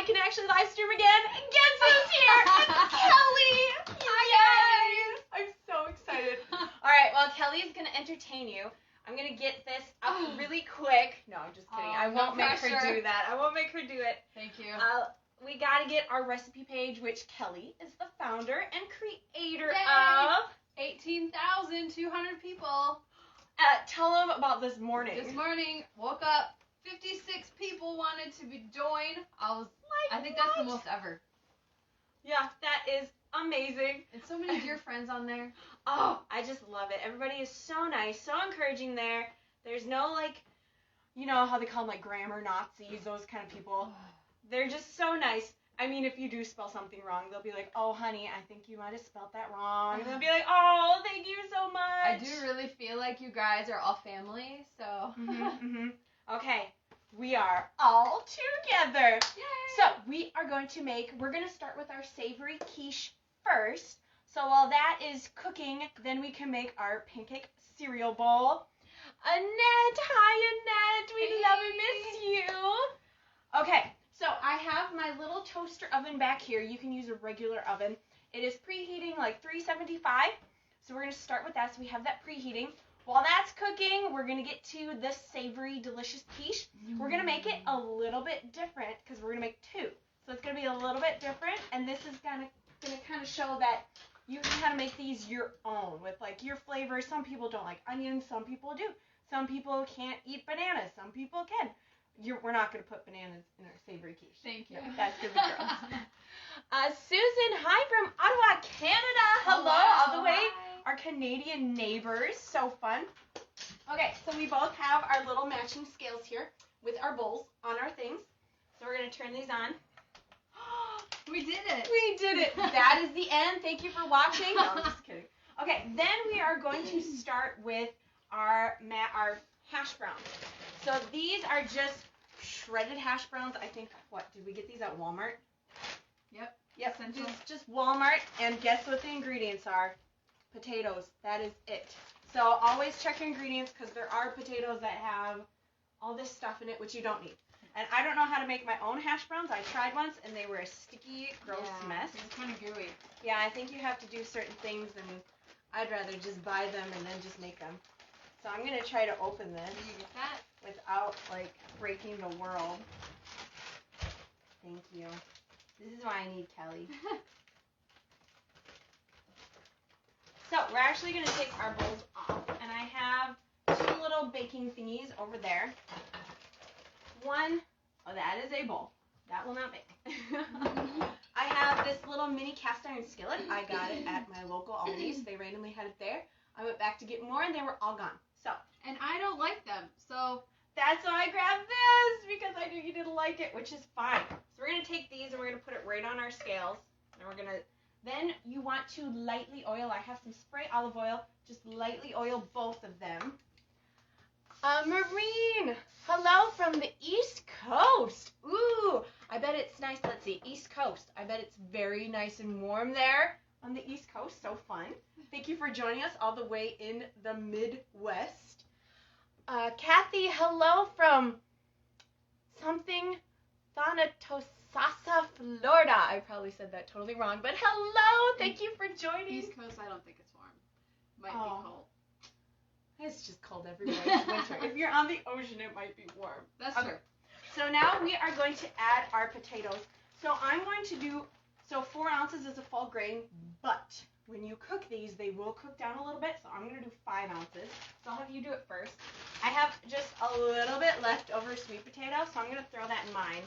I can actually live stream again. And guess who's here? It's Kelly. Yay! I'm so excited. All right, well, Kelly's going to entertain you. I'm going to get this up really quick. No, I'm just kidding. I won't make her do that. I won't make her do it. Thank you. We got to get our recipe page, which Kelly is the founder and creator of. 18,200 people. Tell them about this morning. This morning, woke up, 56 people wanted to join. I think that's the most ever. Yeah, that is amazing. And so many dear friends on there. Oh, I just love it. Everybody is so nice, so encouraging there. There's no, you know how they call them, grammar Nazis, those kind of people. They're just so nice. I mean, if you do spell something wrong, they'll be like, oh, honey, I think you might have spelled that wrong. And they'll be like, oh, thank you so much. I do really feel like you guys are all family, so. Okay, we are all together. Yay! So we're going to start with our savory quiche first. So while that is cooking, then we can make our pancake cereal bowl. Annette, hi Annette, we love and miss you. Okay, so I have my little toaster oven back here. You can use a regular oven. It is preheating 375. So we're going to start with that. So we have that preheating. While that's cooking, we're going to get to the savory, delicious quiche. We're going to make it a little bit different because we're going to make two. So it's going to be a little bit different. And this is going to kind of show that you can kind of make these your own with your flavors. Some people don't like onions. Some people do. Some people can't eat bananas. Some people can. We're not going to put bananas in our savory quiche. Thank you. No, that's going to be gross. Susan, hi from Ottawa, Canada. Hello, all the way. Our Canadian neighbors. So fun. Okay, so we both have our little matching scales here with our bowls on our things. So we're going to turn these on. We did it. We did it. That is the end. Thank you for watching. No, I'm just kidding. Okay, then we are going to start with our hash browns. So these are just shredded hash browns. I think, did we get these at Walmart? Yep. Just Walmart. And guess what the ingredients are? Potatoes. That is it. So always check your ingredients because there are potatoes that have all this stuff in it which you don't need. And I don't know how to make my own hash browns. I tried once and they were a sticky, gross mess. It's kind of gooey. Yeah, I think you have to do certain things and I'd rather just buy them and then just make them. So I'm going to try to open this without breaking the world. Thank you. This is why I need Kelly. So we're actually going to take our bowls off, and I have two little baking thingies over there. That is a bowl. That will not bake. I have this little mini cast iron skillet. I got it at my local Aldi's. They randomly had it there. I went back to get more, and they were all gone. And I don't like them, so that's why I grabbed this, because I knew you didn't like it, which is fine. So we're going to take these, and we're going to put it right on our scales, and we're going to. Then you want to lightly oil. I have some spray olive oil. Just lightly oil both of them. Marine, hello from the East Coast. Ooh, I bet it's nice. Let's see, East Coast. I bet it's very nice and warm there on the East Coast. So fun. Thank you for joining us all the way in the Midwest. Kathy, hello from something Thanatos. Florida. I probably said that totally wrong, but hello. Thank you for joining. East Coast, I don't think it's warm. Might be cold. It's just cold everywhere. It's winter. If you're on the ocean, it might be warm. That's true. So now we are going to add our potatoes. So I'm going to do, 4 ounces is a full grain, but when you cook these, they will cook down a little bit. So I'm going to do 5 ounces. So I'll have you do it first. I have just a little bit left over sweet potato, so I'm going to throw that in mine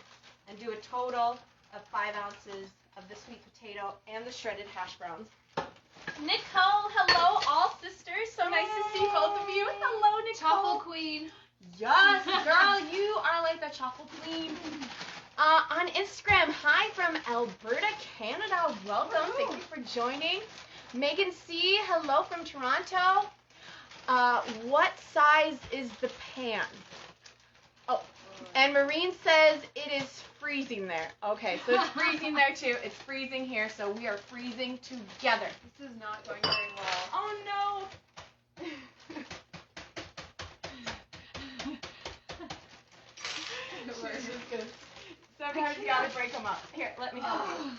and do a total of 5 ounces of the sweet potato and the shredded hash browns. Nicole, hello, all sisters. So nice to see both of you. Hello, Nicole. Chocolate queen. Yes, girl, you are like the chocolate queen. On Instagram, hi from Alberta, Canada. Welcome. Thank you for joining. Megan C, hello from Toronto. What size is the pan? Oh, and Marine says it is freezing there. Okay, so it's freezing there too. It's freezing here, so we are freezing together. This is not going very well. Oh no. So Sometimes you gotta break them up. Here, let me help you.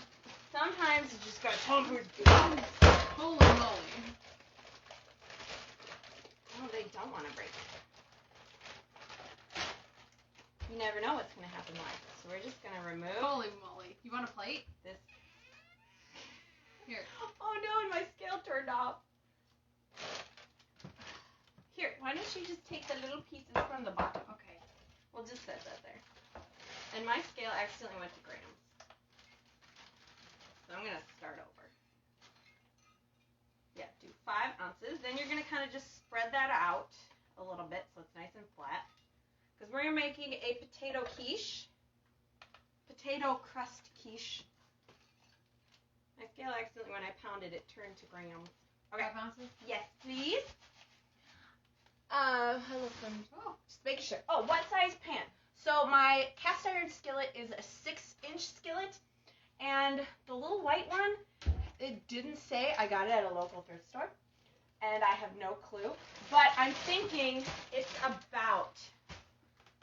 Sometimes you just gotta tell them who's Holy moly. Oh, they don't want to break it. You never know what's gonna happen live. So we're just gonna remove. Holy moly. You want a plate? This. Here. Oh no, and my scale turned off. Here, why don't you just take the little pieces from the bottom? Okay. We'll just set that there. And my scale accidentally went to grams. So I'm gonna start over. Yeah, do 5 ounces. Then you're gonna kind of just spread that out a little bit so it's nice and flat. Because we're making a potato quiche. Potato crust quiche. My scale accidentally, when I pounded it, turned to grams. Okay. 5 ounces? Yes, please. Hello, friend. Oh, just making sure. Oh, what size pan? So my cast iron skillet is a 6-inch skillet, and the little white one, it didn't say. I got it at a local thrift store, and I have no clue. But I'm thinking it's about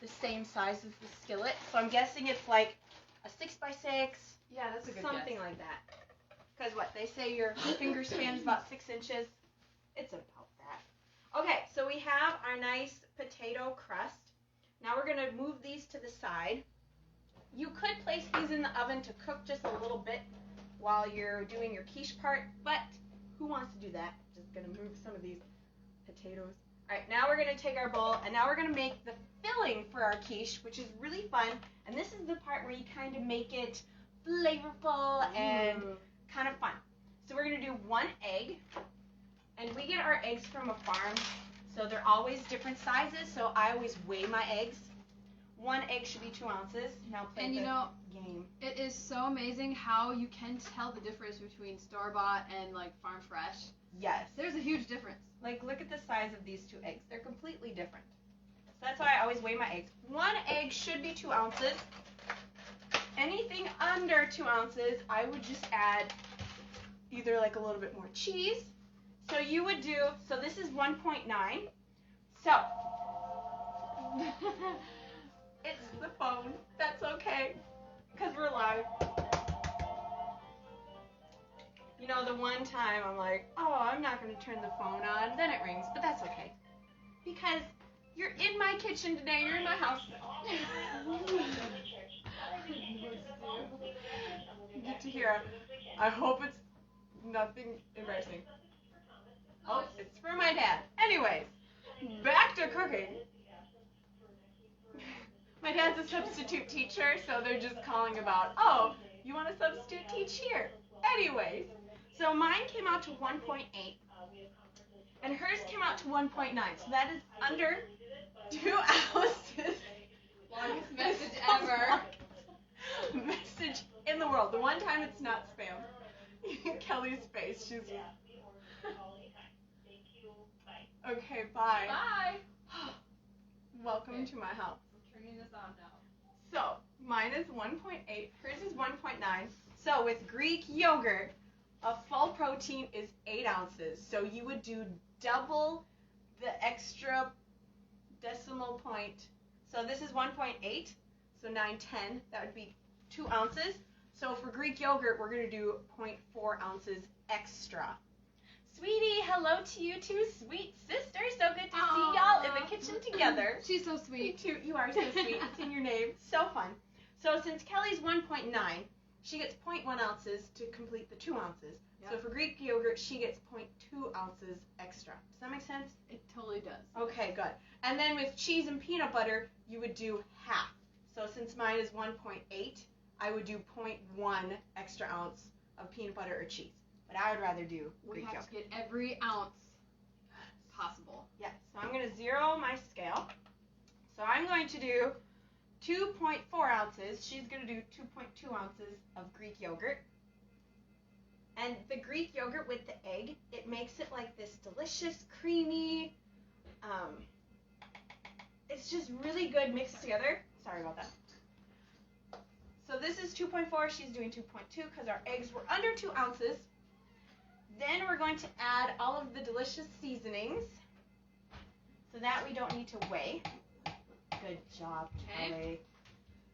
the same size as the skillet, so I'm guessing it's like a 6x6. Yeah, that's a good something guess. like that. Because what they say, your finger span is about 6 inches. It's about that. Okay, so we have our nice potato crust. Now we're going to move these to the side. You could place these in the oven to cook just a little bit while you're doing your quiche part, but who wants to do that? Just going to move some of these potatoes. All right, now we're going to take our bowl, and now we're going to make the filling for our quiche, which is really fun. And this is the part where you kind of make it flavorful and kind of fun. So we're going to do 1 egg, and we get our eggs from a farm, so they're always different sizes, so I always weigh my eggs. 1 egg should be 2 ounces. Now play And the you know, game. it is so amazing how you can tell the difference between store-bought and like farm fresh. Yes. There's a huge difference. Like, look at the size of these 2 eggs. They're completely different. So that's why I always weigh my eggs. 1 egg should be 2 ounces. Anything under 2 ounces, I would just add either like a little bit more cheese. So you would do, so this is 1.9. So, it's the phone. That's okay, because we're live. You know, the one time I'm like, oh, I'm not going to turn the phone on. Then it rings, but that's okay. Because you're in my kitchen today. You're in my house. You get to hear. I hope it's nothing embarrassing. Oh, it's for my dad. Anyways, back to cooking. My dad's a substitute teacher, so they're just calling about, oh, you want to substitute teach here? Anyways, so mine came out to 1.8, and hers came out to 1.9, so that is under 2 ounces. Longest message ever. Message in the world. The one time it's not spam. Kelly's face. She's. Okay, bye. Bye. Welcome to my house. I'm turning this on now. So, mine is 1.8. Hers is 1.9. So, with Greek yogurt, a full protein is 8 ounces. So, you would do double the extra decimal point. So, this is 1.8. So, 9, 10. That would be 2 ounces. So, for Greek yogurt, we're going to do 0.4 ounces extra. Sweetie, hello to you too, sweet sister. So good to see y'all in the kitchen together. She's so sweet. You too. You are so sweet. It's in your name. So fun. So since Kelly's 1.9, she gets 0.1 ounces to complete the 2 ounces. Yep. So for Greek yogurt, she gets 0.2 ounces extra. Does that make sense? It totally does. Okay, good. And then with cheese and peanut butter, you would do half. So since mine is 1.8, I would do 0.1 extra ounce of peanut butter or cheese. But I would rather do Greek yogurt. We have to get every ounce possible. Yes. So I'm going to zero my scale. So I'm going to do 2.4 ounces. She's going to do 2.2 ounces of Greek yogurt. And the Greek yogurt with the egg, it makes it like this delicious, creamy, it's just really good mixed together. Sorry about that. So this is 2.4. She's doing 2.2 because our eggs were under 2 ounces. Then we're going to add all of the delicious seasonings so that we don't need to weigh. Good job, Kelly.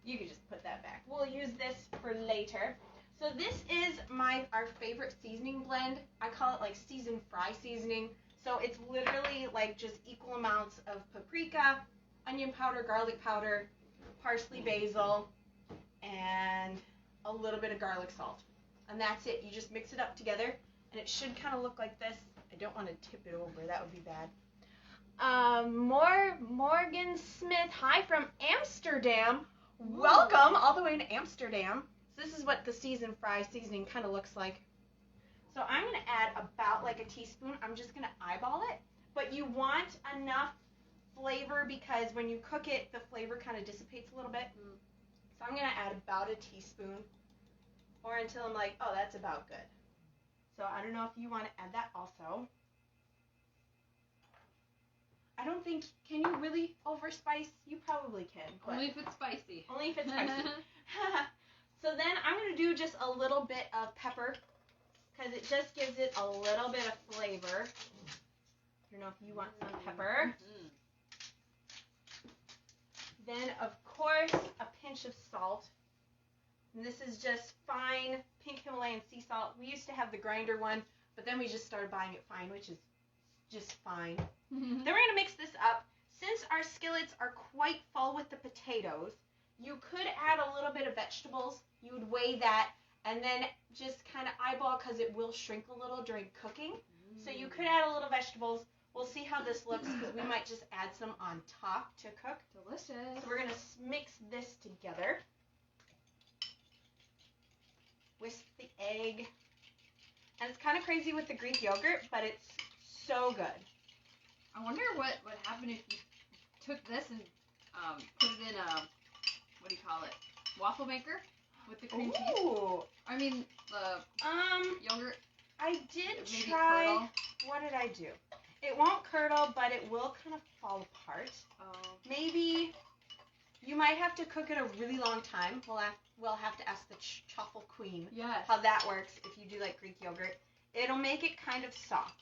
You can just put that back. We'll use this for later. So this is our favorite seasoning blend. I call it like seasoned fry seasoning. So it's literally like just equal amounts of paprika, onion powder, garlic powder, parsley, basil, and a little bit of garlic salt. And that's it. You just mix it up together, and it should kind of look like this. I don't want to tip it over. That would be bad. Morgan Smith, hi from Amsterdam. Welcome all the way to Amsterdam. So this is what the seasoned fry seasoning kind of looks like. So I'm going to add about like a teaspoon. I'm just going to eyeball it. But you want enough flavor because when you cook it, the flavor kind of dissipates a little bit. So I'm going to add about a teaspoon or until I'm like, oh, that's about good. So I don't know if you want to add that also. I don't think, can you really overspice? You probably can. Only if it's spicy. Only if it's spicy. So then I'm going to do just a little bit of pepper because it just gives it a little bit of flavor. I don't know if you want some pepper. Then, of course, a pinch of salt. And this is just fine pink Himalayan sea salt. We used to have the grinder one, but then we just started buying it fine, which is just fine. Then we're going to mix this up. Since our skillets are quite full with the potatoes, you could add a little bit of vegetables. You would weigh that and then just kind of eyeball because it will shrink a little during cooking. So you could add a little vegetables. We'll see how this looks because we might just add some on top to cook. Delicious. So we're going to mix this together. Whisk the egg. And it's kind of crazy with the Greek yogurt, but it's so good. I wonder what would happen if you took this and put it in a, what do you call it, waffle maker with the cream cheese. I mean, the yogurt. I did maybe try. Curdle. What did I do? It won't curdle, but it will kind of fall apart. Maybe you might have to cook it a really long time. We'll have to ask the truffle queen how that works if you do like Greek yogurt. It'll make it kind of soft.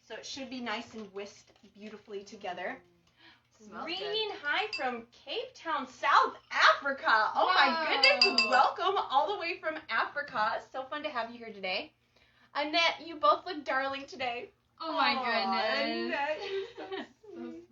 So it should be nice and whisked beautifully together. Green, hi from Cape Town, South Africa. Oh my goodness, welcome all the way from Africa. It's so fun to have you here today. Annette, you both look darling today. Oh my goodness. Annette, you're so sweet.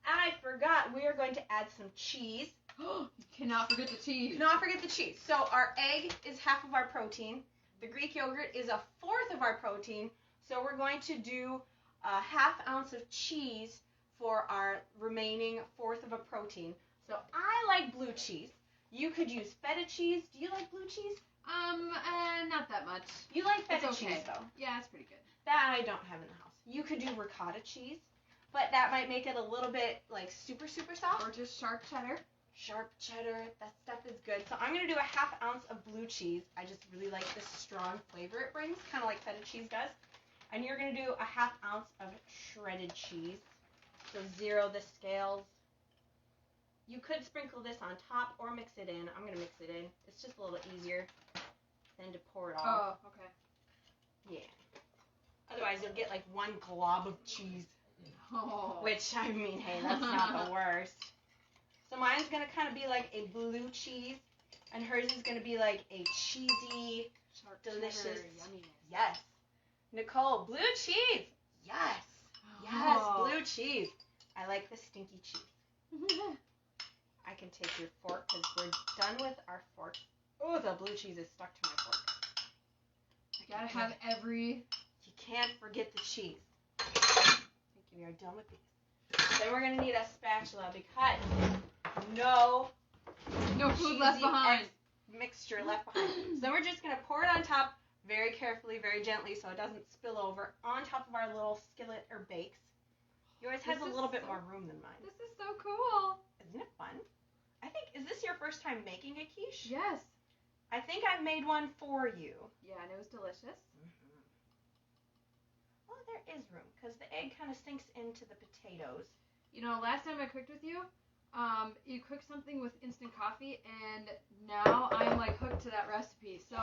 I forgot, we are going to add some cheese. You cannot forget the cheese. Not forget the cheese. So our egg is half of our protein. The Greek yogurt is a fourth of our protein. So we're going to do a ½ ounce of cheese for our remaining fourth of a protein. So I like blue cheese. You could use feta cheese. Do you like blue cheese? Not that much. You like feta It's okay. cheese though. Yeah, it's pretty good. That I don't have in the house. You could do ricotta cheese, but that might make it a little bit like super soft. Or just sharp cheddar. Sharp cheddar, that stuff is good. So I'm going to do a ½ ounce of blue cheese. I just really like the strong flavor it brings, kind of like feta cheese does. And you're going to do a ½ ounce of shredded cheese. So zero the scales. You could sprinkle this on top or mix it in. I'm going to mix it in. It's just a little easier than to pour it all. Oh, okay. Yeah. Otherwise, you'll get like one glob of cheese. Oh. Which, I mean, hey, that's not the worst. So mine's going to kind of be like a blue cheese. And hers is going to be like a cheesy, Sharp delicious. cheddar yumminess. Yes. Nicole, blue cheese. Yes. Yes, blue cheese. I like the stinky cheese. I can take your fork because we're done with our fork. Oh, the blue cheese is stuck to my fork. You gotta have every... You can't forget the cheese. I think we are done with these. Then we're going to need a spatula because no food left behind. Mixture left behind. So then we're just going to pour it on top very carefully, very gently so it doesn't spill over on top of our little skillet or bakes. Yours has a little bit more room than mine. This is so cool. Isn't it fun? I think, is this your first time making a quiche? Yes. I think I've made one for you. Yeah, and it was delicious. Well, there is room because the egg kind of sinks into the potatoes. You know, last time I cooked with you, you cooked something with instant coffee, and now I'm like hooked to that recipe. So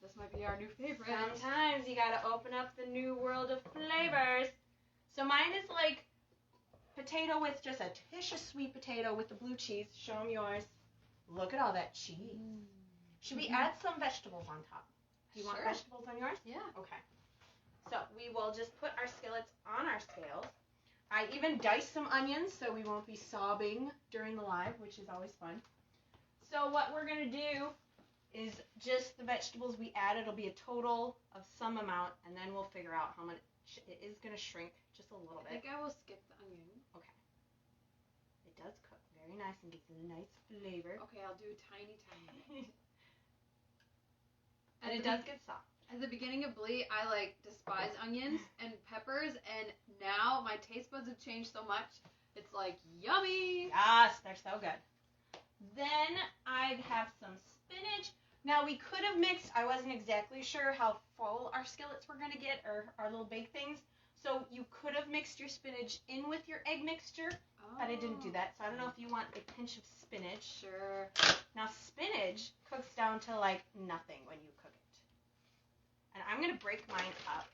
this might be our new favorite. Sometimes you gotta open up the new world of flavors. So mine is like potato with just a tish of sweet potato with the blue cheese. Show them yours. Look at all that cheese. Should we add some vegetables on top? Do you want vegetables on yours? Yeah. Okay. So we will just put our skillets on our scales. I even diced some onions so we won't be sobbing during the live, which is always fun. So what we're going to do is just the vegetables we add. It'll be a total of some amount, and then we'll figure out how much it is going to shrink just a little bit. I think I will skip the onion. Okay. It does cook very nice and gives it a nice flavor. Okay, I'll do tiny, tiny. And it does get soft. At the beginning of Blee, I despise onions and peppers, and now my taste buds have changed so much. It's yummy. Yes, they're so good. Then I'd have some spinach. Now we could have mixed, I wasn't exactly sure how full our skillets were going to get, or our little bake things. So you could have mixed your spinach in with your egg mixture, but I didn't do that. So I don't know if you want a pinch of spinach. Sure. Now spinach cooks down to nothing when you cook it. And I'm going to break mine up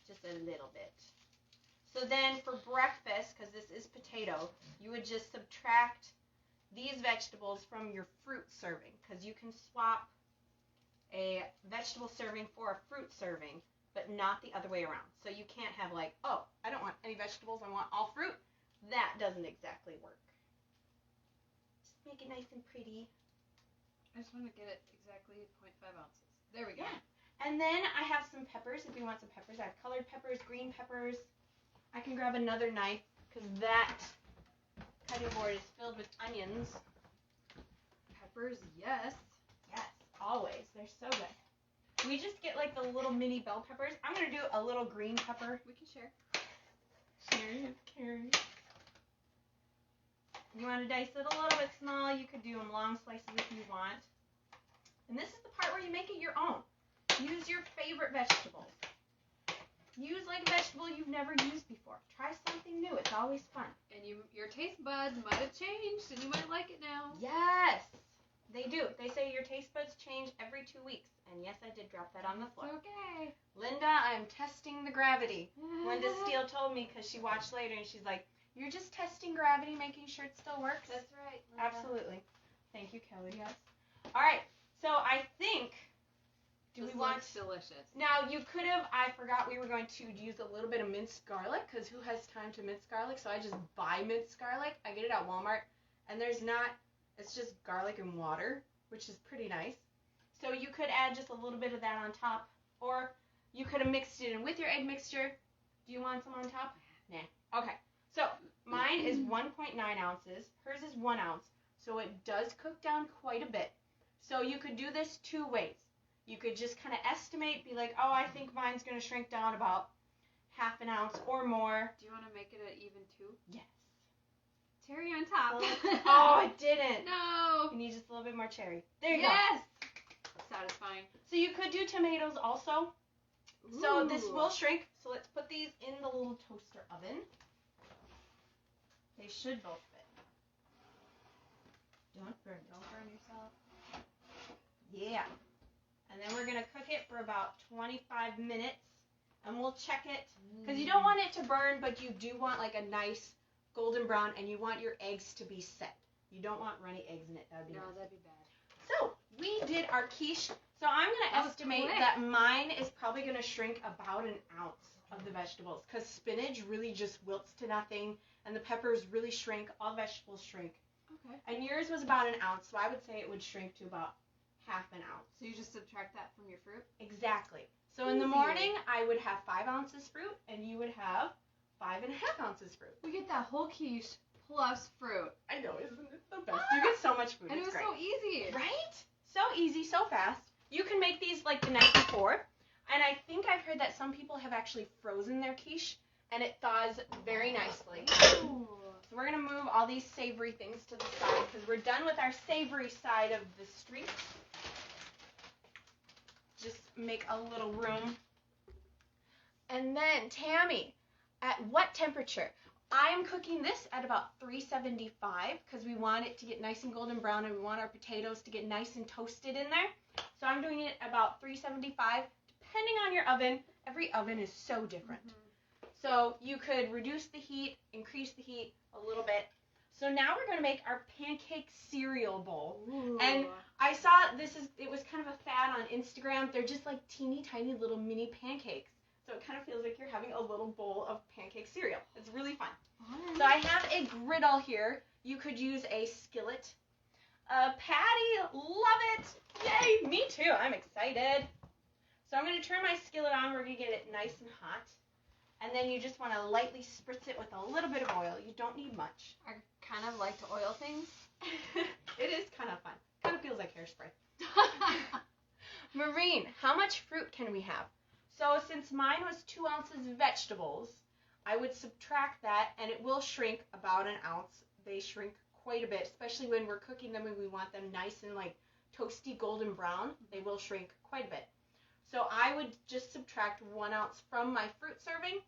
just a little bit. So then for breakfast, because this is potato, you would just subtract these vegetables from your fruit serving, because you can swap a vegetable serving for a fruit serving, but not the other way around. So you can't have oh, I don't want any vegetables, I want all fruit. That doesn't exactly work. Just make it nice and pretty. I just want to get it exactly 0.5 ounces. There we go. Yeah. And then I have some peppers. If you want some peppers, I have colored peppers, green peppers. I can grab another knife because that cutting board is filled with onions. Peppers, yes. Yes, always. They're so good. We just get the little mini bell peppers. I'm going to do a little green pepper. We can share. Carry. You want to dice it a little bit small, you could do them long slices if you want. And this is the part where you make it your own. Use your favorite vegetables. Use a vegetable you've never used before. Try something new. It's always fun. And your taste buds might have changed, and you might like it now. Yes, they do. They say your taste buds change every 2 weeks. And yes, I did drop that on the floor. It's okay. Linda, I'm testing the gravity. Linda Steele told me because she watched later, and she's like, you're just testing gravity, making sure it still works. That's right, Linda. Absolutely. Thank you, Kelly. Yes. All right. So I think... Do we want delicious? Now you could have. I forgot we were going to use a little bit of minced garlic because who has time to mince garlic? So I just buy minced garlic. I get it at Walmart, and there's not. It's just garlic and water, which is pretty nice. So you could add just a little bit of that on top, or you could have mixed it in with your egg mixture. Do you want some on top? Nah. Okay. So mine is 1.9 ounces. Hers is 1 ounce. So it does cook down quite a bit. So you could do this 2 ways. You could just kind of estimate, be like, oh, I think mine's going to shrink down about ½ ounce or more. Do you want to make it an even 2? Yes. Cherry on top. Oh, it didn't. No. You need just a little bit more cherry. There you go. Yes. Satisfying. So you could do tomatoes also. Ooh. So this will shrink. So let's put these in the little toaster oven. They should both fit. Don't burn yourself. Yeah. And then we're going to cook it for about 25 minutes. And we'll check it. Because you don't want it to burn, but you do want a nice golden brown. And you want your eggs to be set. You don't want runny eggs in it. That would be nice. That'd be bad. So we did our quiche. So I'm going to estimate that mine is probably going to shrink about 1 ounce of the vegetables. Because spinach really just wilts to nothing. And the peppers really shrink. All vegetables shrink. Okay. And yours was about 1 ounce. So I would say it would shrink to about ½ ounce. So you just subtract that from your fruit? Exactly. So in the morning, I would have 5 ounces fruit, and you would have 5½ ounces fruit. We get that whole quiche plus fruit. I know, isn't it the best? You get so much food. And it was great. so easy. Right? So easy, so fast. You can make these the night before, and I think I've heard that some people have actually frozen their quiche, and it thaws very nicely. Ooh. So we're going to move all these savory things to the side, because we're done with our savory side of the street. Just make a little room. And then, Tammy, at what temperature? I am cooking this at about 375 because we want it to get nice and golden brown and we want our potatoes to get nice and toasted in there. So I'm doing it about 375, depending on your oven. Every oven is so different. So you could reduce the heat, increase the heat a little bit. So now we're going to make our pancake cereal bowl. Ooh. And I saw it was kind of a fad on Instagram. They're just like teeny tiny little mini pancakes. So it kind of feels like you're having a little bowl of pancake cereal. It's really fun. Right. So I have a griddle here. You could use a skillet. Patty, love it. Yay, me too. I'm excited. So I'm going to turn my skillet on. We're going to get it nice and hot. And then you just want to lightly spritz it with a little bit of oil. You don't need much. I kind of like to oil things. It is kind of fun. Kind of feels like hairspray. Maureen, how much fruit can we have? So since mine was 2 ounces vegetables, I would subtract that, and it will shrink about an ounce. They shrink quite a bit, especially when we're cooking them and we want them nice and like toasty golden brown. They will shrink quite a bit. So I would just subtract 1 ounce from my fruit serving.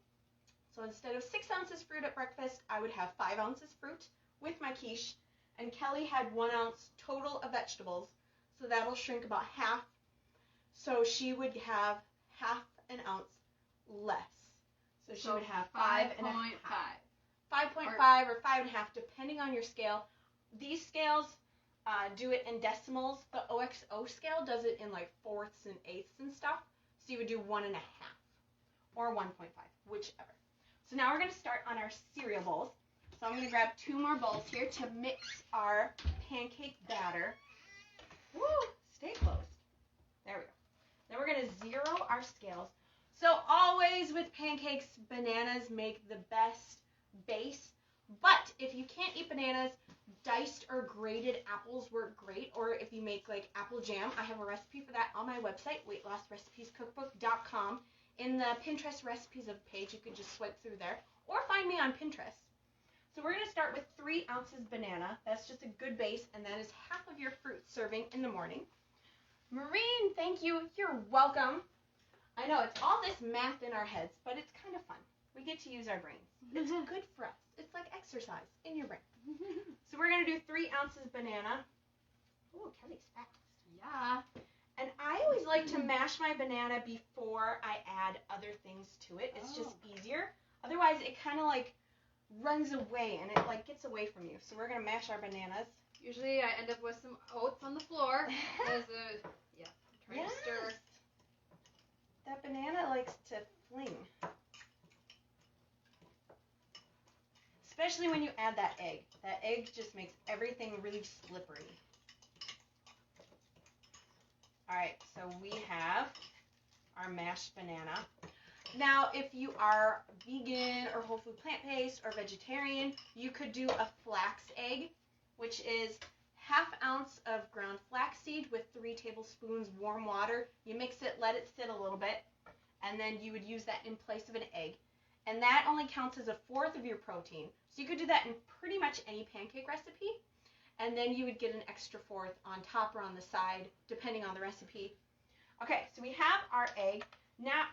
So instead of 6 ounces fruit at breakfast, I would have 5 ounces fruit with my quiche. And Kelly had 1 ounce total of vegetables, so that'll shrink about half. So she would have half an ounce less. So she would have 5.5. 5.5 or 5.5, depending on your scale. These scales do it in decimals. The OXO scale does it in like fourths and eighths and stuff. So you would do 1.5 or 1.5, whichever. So now we're going to start on our cereal bowls. So I'm going to grab 2 more bowls here to mix our pancake batter. Woo! Stay close. There we go. Then we're going to zero our scales. So always with pancakes, bananas make the best base. But if you can't eat bananas, diced or grated apples work great. Or if you make like apple jam, I have a recipe for that on my website, weightlossrecipescookbook.com. In the Pinterest recipes of page, you can just swipe through there or find me on Pinterest. So we're going to start with 3 ounces banana. That's just a good base, and that is half of your fruit serving in the morning. Maureen, thank you. You're welcome. I know it's all this math in our heads, but it's kind of fun. We get to use our brains. It's good for us. It's like exercise in your brain. So we're going to do 3 ounces banana. Oh, Kelly's fast. Yeah. And I always like to mash my banana before I add other things to it. It's just easier. Otherwise, it kind of like runs away and it like gets away from you. So we're going to mash our bananas. Usually I end up with some oats on the floor. Trying to stir. That banana likes to fling. Especially when you add that egg. That egg just makes everything really slippery. Alright, so we have our mashed banana. Now, if you are vegan or whole food plant-based or vegetarian, you could do a flax egg, which is ½ ounce of ground flaxseed with 3 tablespoons warm water. You mix it, let it sit a little bit, and then you would use that in place of an egg. And that only counts as 1/4 of your protein. So you could do that in pretty much any pancake recipe. And then you would get an extra 1/4 on top or on the side, depending on the recipe. Okay, so we have our egg. Now,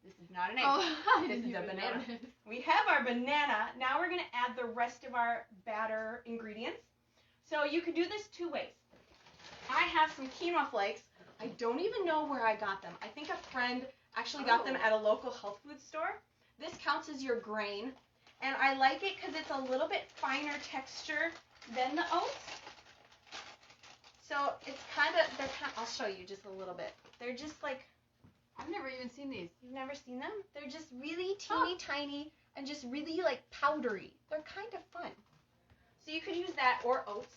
this is not an egg. Oh, this is a banana. We have our banana. Now we're going to add the rest of our batter ingredients. So you could do this 2 ways. I have some quinoa flakes. I don't even know where I got them. I think a friend actually got them at a local health food store. This counts as your grain. And I like it because it's a little bit finer texture than the oats. So it's I'll show you just a little bit. They're just like, I've never even seen these. You've never seen them? They're just really teeny tiny and just really like powdery. They're kind of fun. So you could use that or oats.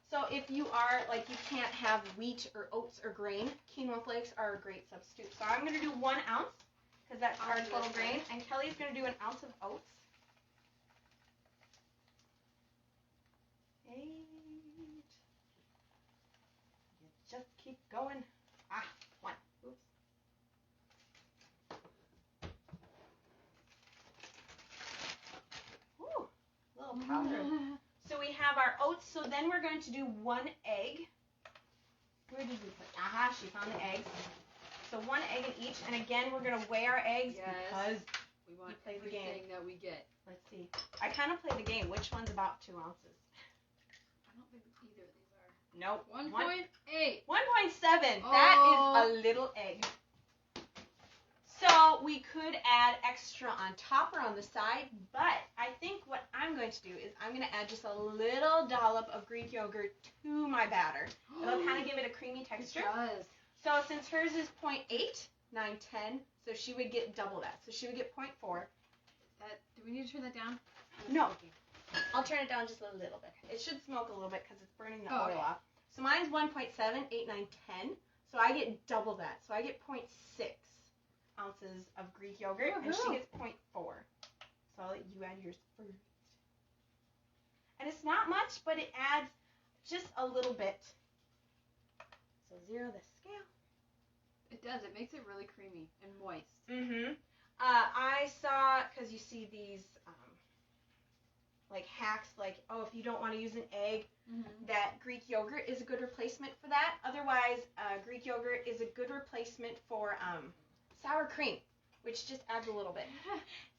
So if you are like you can't have wheat or oats or grain, quinoa flakes are a great substitute. So I'm going to do 1 ounce because that's our total grain. And Kelly's going to do 1 ounce of oats. 8. You just keep going. 1. Oops. Ooh, little powder. So we have our oats. So then we're going to do 1 egg. Where did we put? She found the eggs. So 1 egg in each. And again, we're going to weigh our eggs because we want play the game. everything that we get. Let's see. I kind of play the game. Which one's about 2 ounces? I don't think either of these are. Nope. 1.8. 1.7. That is a little egg. So So we could add extra on top or on the side, but I think what I'm going to do is I'm going to add just a little dollop of Greek yogurt to my batter. It'll kind of give it a creamy texture. It does. So since hers is 0.8, 9, 10, so she would get double that. So she would get 0.4. Do we need to turn that down? No. I'll turn it down just a little bit. It should smoke a little bit because it's burning the oil off. So mine's 1.7, 8, 9, 10. So I get double that. So I get 0.6 ounces of Greek yogurt, and she gets 0.4. So I'll let you add yours first. And it's not much, but it adds just a little bit. So 0 the scale. It does. It makes it really creamy and moist. Mm-hmm. I saw, because you see these like hacks, like, oh, if you don't want to use an egg, that Greek yogurt is a good replacement for that. Otherwise, Greek yogurt is a good replacement for sour cream, which just adds a little bit.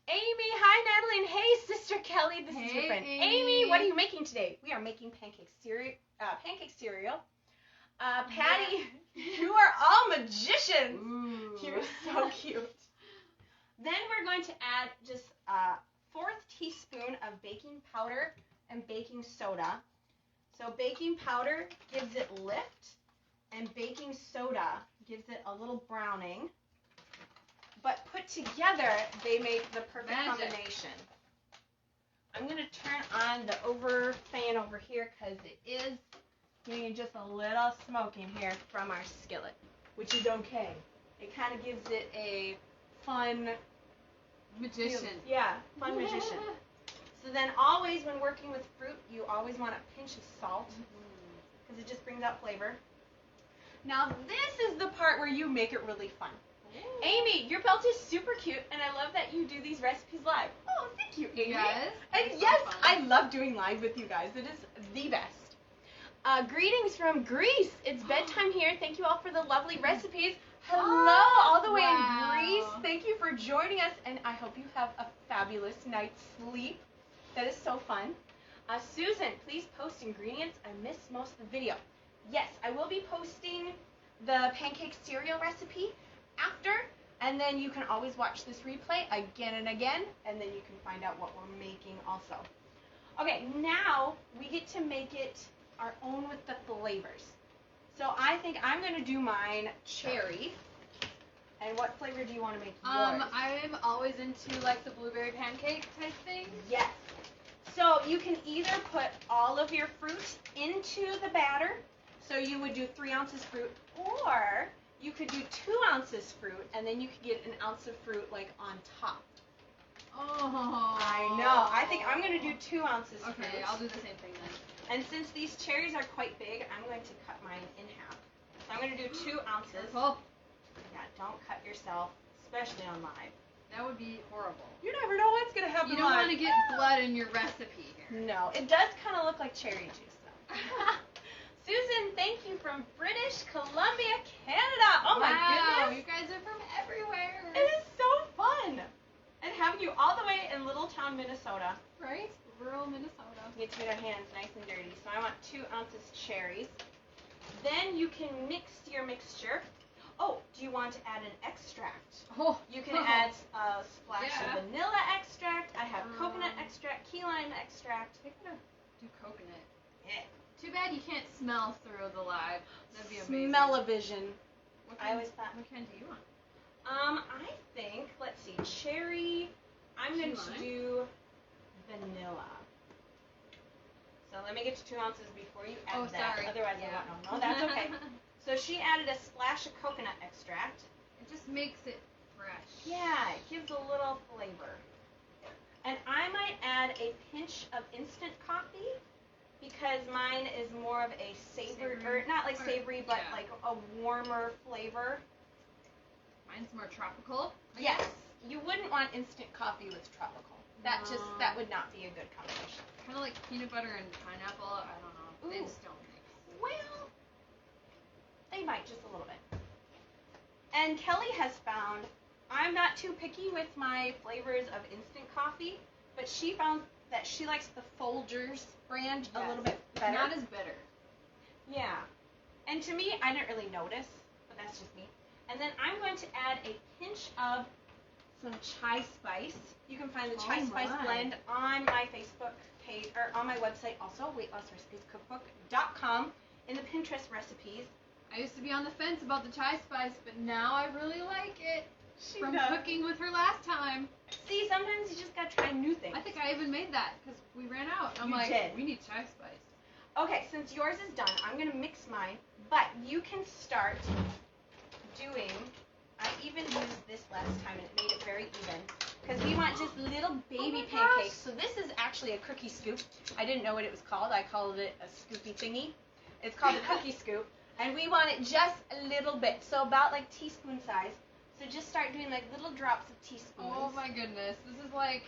Amy, hi Natalie, and hey Sister Kelly, this is your friend Amy. What are you making today? We are making pancake cereal. Patty, you are all magicians. Ooh. You're so cute. Then we're going to add just a 1/4 teaspoon of baking powder and baking soda. So baking powder gives it lift, and baking soda gives it a little browning. But put together, they make the perfect combination. I'm going to turn on the fan over here because it is getting just a little smoke in here from our skillet, which is okay. It kind of gives it a fun magician. Fun magician. So then always when working with fruit, you always want a pinch of salt because it just brings out flavor. Now this is the part where you make it really fun. Amy, your belt is super cute, and I love that you do these recipes live. Oh, thank you, Amy. Yes. And yes, I love doing live with you guys. It is the best. Greetings from Greece. It's bedtime here. Thank you all for the lovely recipes. Hello, all the way in Greece. Thank you for joining us, and I hope you have a fabulous night's sleep. That is so fun. Susan, please post ingredients. I missed most of the video. Yes, I will be posting the pancake cereal recipe after, and then you can always watch this replay again and again, and then you can find out what we're making also. Okay, now we get to make it our own with the flavors. So I think I'm going to do mine cherry. And what flavor do you want to make yours? I'm always into like the blueberry pancake type thing. Yes. So you can either put all of your fruit into the batter, so you would do 3 ounces fruit, or you could do 2 ounces fruit, and then you could get an ounce of fruit like on top. Oh. I know. I think I'm going to do 2 ounces fruit. Okay, I'll do the same thing then. And since these cherries are quite big, I'm going to cut mine in half. So I'm going to do 2 ounces. Careful. Yeah, don't cut yourself, especially on live. That would be horrible. You never know what's going to happen. You don't want to get blood in your recipe here. No, it does kind of look like cherry juice, though. Susan, thank you from British Columbia, Canada. Oh, my goodness. You guys are from everywhere. It is so fun. And having you all the way in Little Town, Minnesota. Right? Rural Minnesota. We get to get our hands nice and dirty. So I want 2 ounces cherries. Then you can mix your mixture. Oh, do you want to add an extract? Oh. You can add a splash of vanilla extract. I have coconut extract, key lime extract. I could do coconut. Yeah. Too bad you can't smell through the live. That'd be amazing. Smell-o-vision. I always thought. What kind do you want? I think, let's see, cherry. I'm going to do vanilla. So let me get to 2 ounces before you add that. Sorry. Otherwise, I won't know. No, that's okay. So she added a splash of coconut extract. It just makes it fresh. Yeah, it gives a little flavor. And I might add a pinch of instant coffee because mine is more of a savory, or not like savory, but like a warmer flavor. Mine's more tropical. Yes. You wouldn't want instant coffee with tropical. That would not be a good combination. Kind of like peanut butter and pineapple. I don't know. They just don't mix. Well, they might just a little bit. And Kelly has found I'm not too picky with my flavors of instant coffee, but she found that she likes the Folgers brand a little bit better. Not as bitter. Yeah. And to me, I didn't really notice, but that's just me. And then I'm going to add a pinch of some chai spice. You can find the chai Oh spice my. blend on my Facebook page, or on my website also, weightlossrecipescookbook.com, in the Pinterest recipes. I used to be on the fence about the chai spice, but now I really like it. She From does. cooking with her last time. See, sometimes you just gotta try new things. I think I even made that because we ran out. I'm You like, did. we need chai spice. Okay, since yours is done, I'm gonna mix mine, but you can start doing, I even used this last time and it made it very even, because we want just little baby Oh my gosh. pancakes. So this is actually a cookie scoop. I didn't know what it was called. I called it a scoopy thingy. It's called a cookie scoop, and we want it just a little bit, so about like teaspoon size. So just start doing like little drops of teaspoons. Oh my goodness, this is like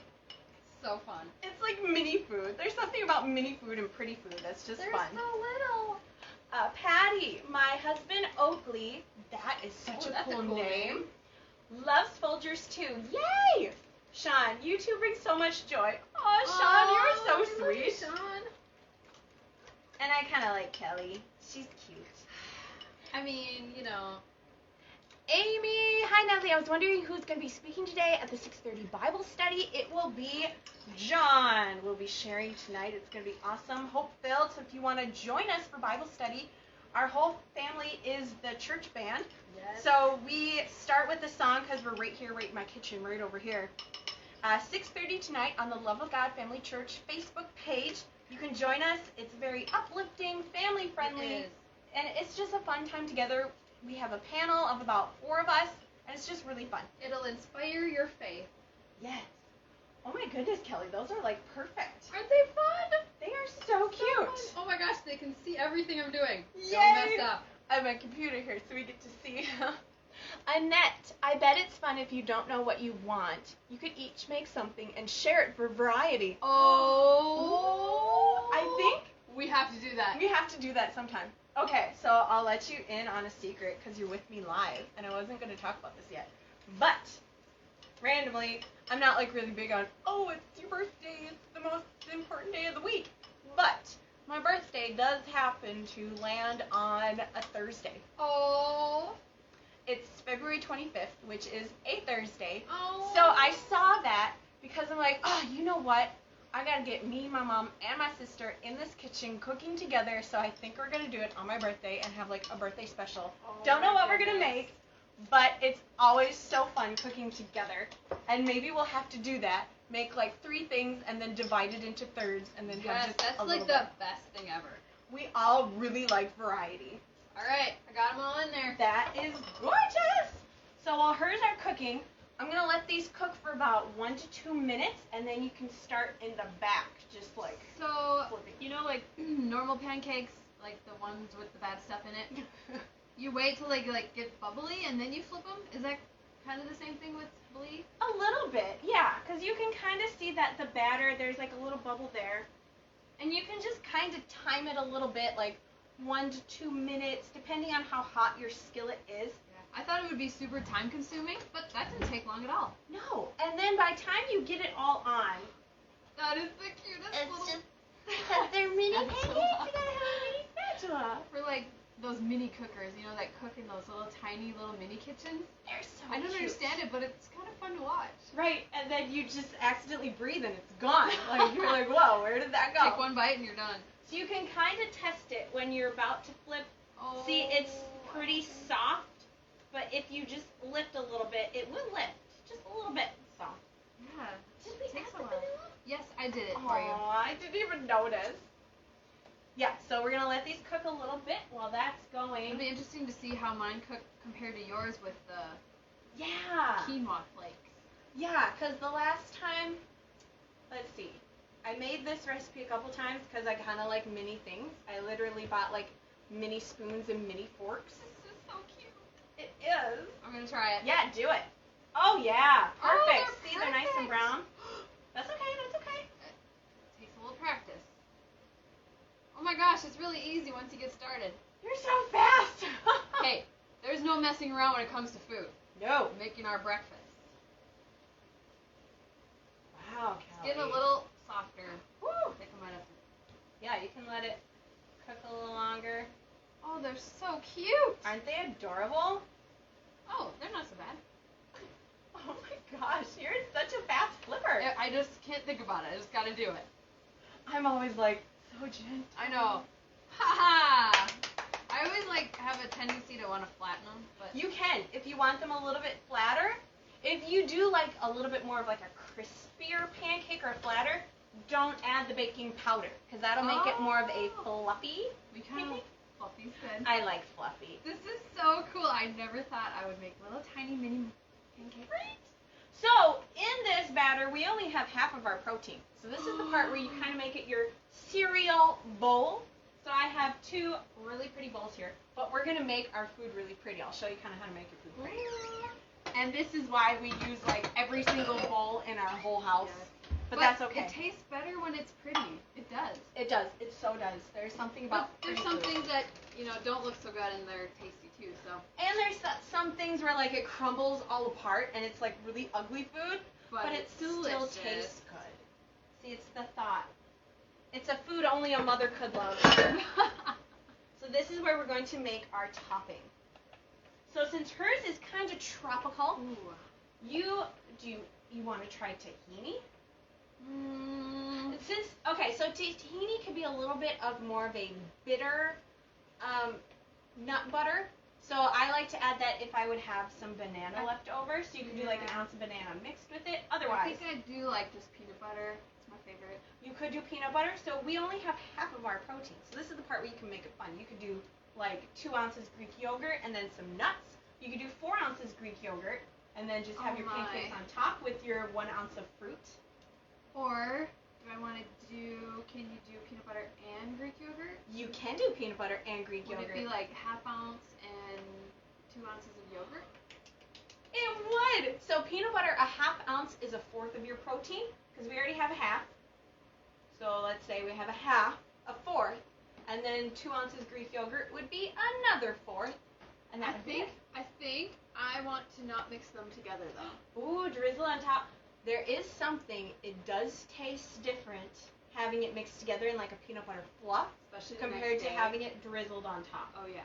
so fun. It's like mini food. There's something about mini food and pretty food that's just They're fun. so little. Patty, my husband Oakley, that is such a That's cool, a cool name, loves Folgers too. Yay! Sean, you two bring so much joy. Oh, Sean, you're so sweet. Sean. And I kind of like Kelly. She's cute. I mean, you know. Amy, hi Natalie. I was wondering who's going to be speaking today at the 6:30 Bible study. It will be John. We'll be sharing tonight. It's going to be awesome, hope-filled. So if you want to join us for Bible study, our whole family is the church band. Yes. So we start with the song because we're right here, right in my kitchen, right over here. 6:30 tonight on the Love of God Family Church Facebook page. You can join us. It's very uplifting, family-friendly, It is. and it's just a fun time together. We have a panel of about 4 of us, and it's just really fun. It'll inspire your faith. Yes. Oh my goodness, Kelly, those are like perfect. Aren't they fun? They are so cute. Fun. Oh my gosh, they can see everything I'm doing. Yay. Don't mess up. I have my computer here so we get to see. Annette, I bet it's fun if you don't know what you want. You could each make something and share it for variety. Oh. I think we have to do that. we have to do that sometime. Okay, so I'll let you in on a secret because you're with me live, and I wasn't going to talk about this yet. But, randomly, I'm not like really big on, oh, it's your birthday, it's the most important day of the week. But, my birthday does happen to land on a Thursday. Oh. It's February 25th, which is a Thursday. Oh. So I saw that because I'm like, oh, you know what? I gotta get me, my mom, and my sister in this kitchen cooking together. So I think we're gonna do it on my birthday and have like a birthday special. Oh Don't know my what we're gonna goodness. make, but it's always so fun cooking together. And maybe we'll have to do that. Make like 3 things and then divide it into thirds and then have Yes, just that's a like little the bit. best thing ever. We all really like variety. All right, I got them all in there. That is gorgeous. So while hers are cooking, I'm going to let these cook for about 1 to 2 minutes, and then you can start in the back, just like So, flipping. you know, like normal pancakes, like the ones with the bad stuff in it. You wait till they like get bubbly and then you flip them. Is that kind of the same thing with belief? A little bit, yeah, because you can kind of see that the batter, there's like a little bubble there. And you can just kind of time it a little bit, like 1 to 2 minutes, depending on how hot your skillet is. I thought it would be super time consuming, but that didn't take long at all. No, and then by the time you get it all on, That is the cutest it's little... just because they're mini Spatula. pancakes, you gotta have a mini spatula. For like those mini cookers, you know, that cook in those little tiny little mini kitchens. They're so I don't cute. understand it, but it's kind of fun to watch. Right, and then you just accidentally breathe and it's gone. Like you're like, whoa, where did that go? Take one bite and you're done. So you can kind of test it when you're about to flip. Oh. See, it's pretty soft, but if you just lift a little bit, it will lift. Just a little bit. So. Yeah. Did we It takes add a the while. vanilla? Yes, I did it for you. Aw, I didn't even notice. Yeah, so we're gonna let these cook a little bit while that's going. It'll be interesting to see how mine cook compared to yours with the Yeah. quinoa flakes. Yeah, because the last time, let's see, I made this recipe a couple times because I kind of like mini things. I literally bought like mini spoons and mini forks. This is so cute. It is. I'm gonna try it. Yeah, do it. Oh yeah, Oh, perfect. they're See, they're nice and perfect. brown. That's okay, that's okay. Takes a little practice. Oh my gosh, it's really easy once you get started. You're so fast. Hey, there's no messing around when it comes to food. No. Making our breakfast. Wow, It's Kelly. getting a little softer. Woo. I think I might have to. Yeah, you can let it cook a little longer. Oh, they're so cute. Aren't they adorable? Oh, they're not so bad. Oh my gosh, you're such a fast flipper. I just can't think about it. I just gotta do it. I'm always like, so gentle. I know. Ha! I always like have a tendency to want to flatten them, but You can, if you want them a little bit flatter. If you do like a little bit more of like a crispier pancake or flatter, don't add the baking powder, because that'll make it more of a fluffy we kind of pancake. fluffy's good. I like fluffy. This is so cool. I never thought I would make little tiny mini pancakes. Right? So, in this batter, we only have half of our protein. So this is the part where you kind of make it your cereal bowl. So I have two really pretty bowls here, but we're going to make our food really pretty. I'll show you kind of how to make your food pretty. And this is why we use like every single bowl in our whole house. Yes. But that's okay. It tastes better when it's pretty. It does. It does. It so does. There's something about But there's some things that, don't look so good and they're tasty too, so. And there's some things where like it crumbles all apart and it's like really ugly food, but it still tastes good. See, it's the thought. It's a food only a mother could love. So this is where we're going to make our topping. So since hers is kind of tropical, you want to try tahini? So tahini could be a little bit of more of a bitter nut butter. So I like to add that if I would have some banana left over. So you could do like an ounce of banana mixed with it. Otherwise, I think I do like just peanut butter. It's my favorite. You could do peanut butter. So we only have half of our protein. So this is the part where you can make it fun. You could do like 2 ounces Greek yogurt and then some nuts. You could do 4 ounces Greek yogurt and then just have your pancakes on top with your 1 ounce of fruit. Or do I want to can you do peanut butter and Greek yogurt? You can do peanut butter and Greek yogurt. Would it be like ½ ounce and 2 ounces of yogurt? It would. So peanut butter, a ½ ounce is a fourth of your protein because we already have a half. So let's say we have a half, a fourth, and then 2 ounces Greek yogurt would be another fourth. And that I think I want to not mix them together though. Ooh, drizzle on top. There is something, it does taste different having it mixed together in like a peanut butter fluff, especially compared to having it drizzled on top. Oh yeah.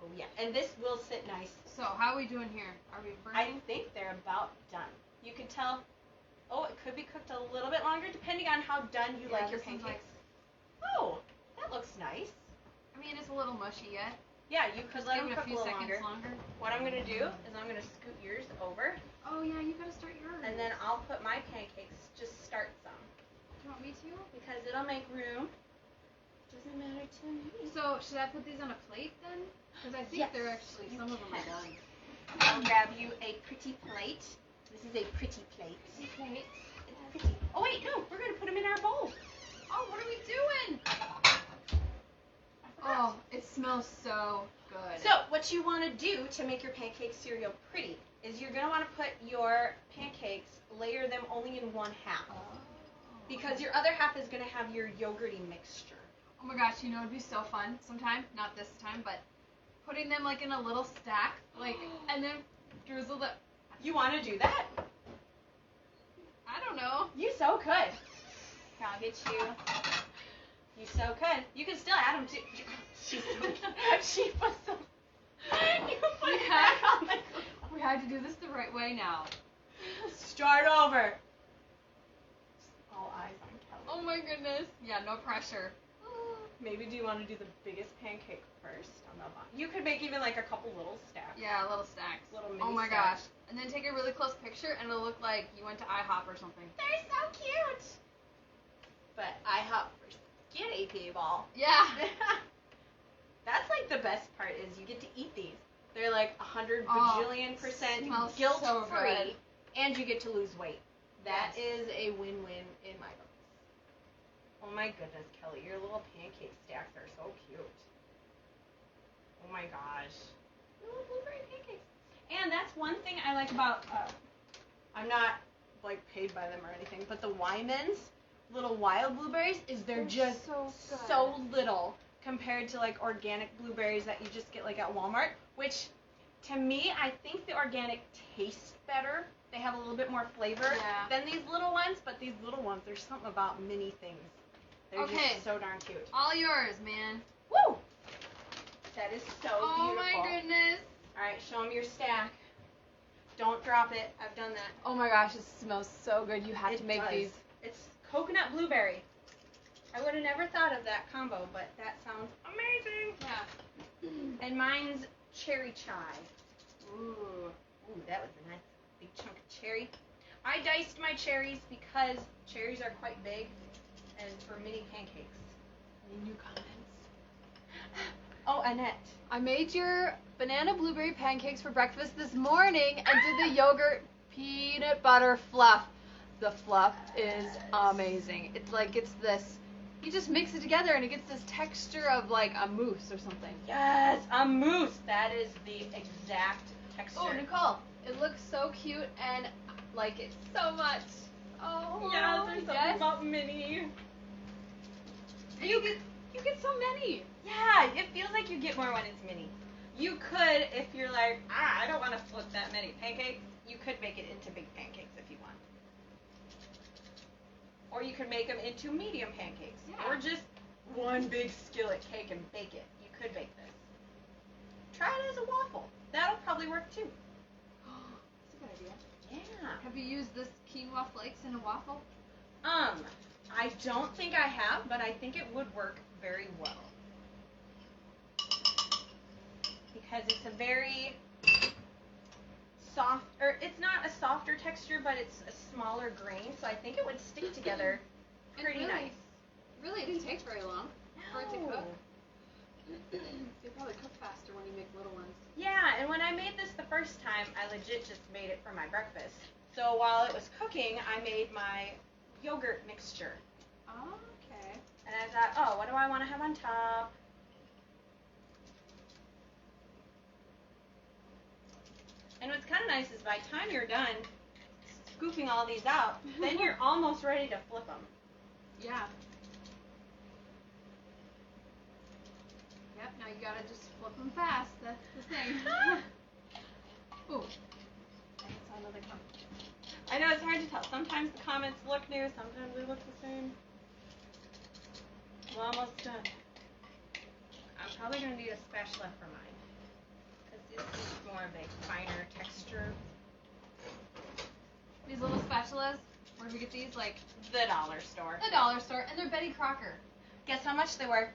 Oh yeah, and this will sit nice. So how are we doing here? Are we burning? I think they're about done. You can tell, it could be cooked a little bit longer depending on how done you like your pancakes. Oh, that looks nice. I mean, it's a little mushy yet. Yeah, you could let them cook a little longer. What I'm going to do is I'm going to scoot yours over. Oh, yeah, you got to start yours. And then I'll put my pancakes, just start some. Do you want me to? Because it'll make room. Doesn't matter to me. So, should I put these on a plate then? Because I think they're actually, some of them are done. I'll grab you a pretty plate. This is a pretty plate. Pretty plate. It's pretty. Oh, wait, no, we're going to put them in our bowl. Oh, what are we doing? Oh, it smells so good. So, what you want to do to make your pancake cereal pretty is you're going to want to put your pancakes, layer them only in 1/2. Because your other half is going to have your yogurty mixture. Oh my gosh, it'd be so fun sometime, not this time, but putting them like in a little stack, like, and then drizzle the... You want to do that? I don't know. You so could. Here, I'll get you... You so could. You can still add them too. She put some... You put that on the... We had to do this the right way now. Start over. All eyes on Kelly. Oh my goodness. Yeah, no pressure. Maybe do you want to do the biggest pancake first on the bottom? You could make even like a couple little stacks. Yeah, little stacks. Little mini Oh my stacks. gosh. And then take a really close picture and it'll look like you went to IHOP or something. They're so cute. But IHOP for skinny people. Yeah. That's like the best part is you get to eat these. They're like 100 bajillion % guilt-free, and you get to lose weight. That is a win-win in my book. Oh my goodness, Kelly, your little pancake stacks are so cute. Oh my gosh. Little blueberry pancakes. And that's one thing I like about, I'm not like paid by them or anything, but the Wyman's little wild blueberries is they're just so little compared to like organic blueberries that you just get like at Walmart, which to me, I think the organic tastes better. They have a little bit more flavor than these little ones, but these little ones, there's something about mini things. They're just so darn cute. All yours, man. Woo! That is so beautiful. Oh my goodness. All right, show them your stack. Don't drop it. I've done that. Oh my gosh, it smells so good. You have to make these. It's coconut blueberry. I would have never thought of that combo, but that sounds amazing. Yeah. And mine's cherry chai. Ooh, That was a nice big chunk of cherry. I diced my cherries because cherries are quite big and for mini pancakes. any new comments? Oh, Annette. I made your banana blueberry pancakes for breakfast this morning and did the yogurt peanut butter fluff. The fluff is amazing. It's like it's this, you just mix it together and it gets this texture of like a mousse or something. Yes, a mousse. That is the exact texture. Oh, Nicole, it looks so cute and I like it so much. Oh, yeah, there's something about mini. And you get so many. Yeah, it feels like you get more when it's mini. You could, if you're like, I don't want to flip that many pancakes, you could make it into big pancakes if you want. Or you could make them into medium pancakes. Yeah. Or just one big skillet cake and bake it. You could bake this. Try it as a waffle. That'll probably work too. That's a good idea. Yeah. Have you used this quinoa flakes in a waffle? I don't think I have, but I think it would work very well. Because it's a very soft, or it's not a softer texture, but it's a smaller grain, so I think it would stick together pretty nice. Really, it didn't take very long for it to No. cook. They probably cook faster when you make little ones. Yeah, and when I made this the first time, I legit just made it for my breakfast. So while it was cooking, I made my yogurt mixture. Oh, okay. And I thought, oh, what do I want to have on top? And what's kind of nice is by the time you're done scooping all these out, then you're almost ready to flip them. Yeah. Yep, now you gotta just flip them fast. That's the thing. Ooh. I saw another comment. I know it's hard to tell. Sometimes the comments look new, sometimes they look the same. We're almost done. I'm probably going to need a spatula for mine, because this is more of a finer texture. These little spatulas, where do we get these? Like, The dollar store. the dollar store, and they're Betty Crocker. Guess how much they were?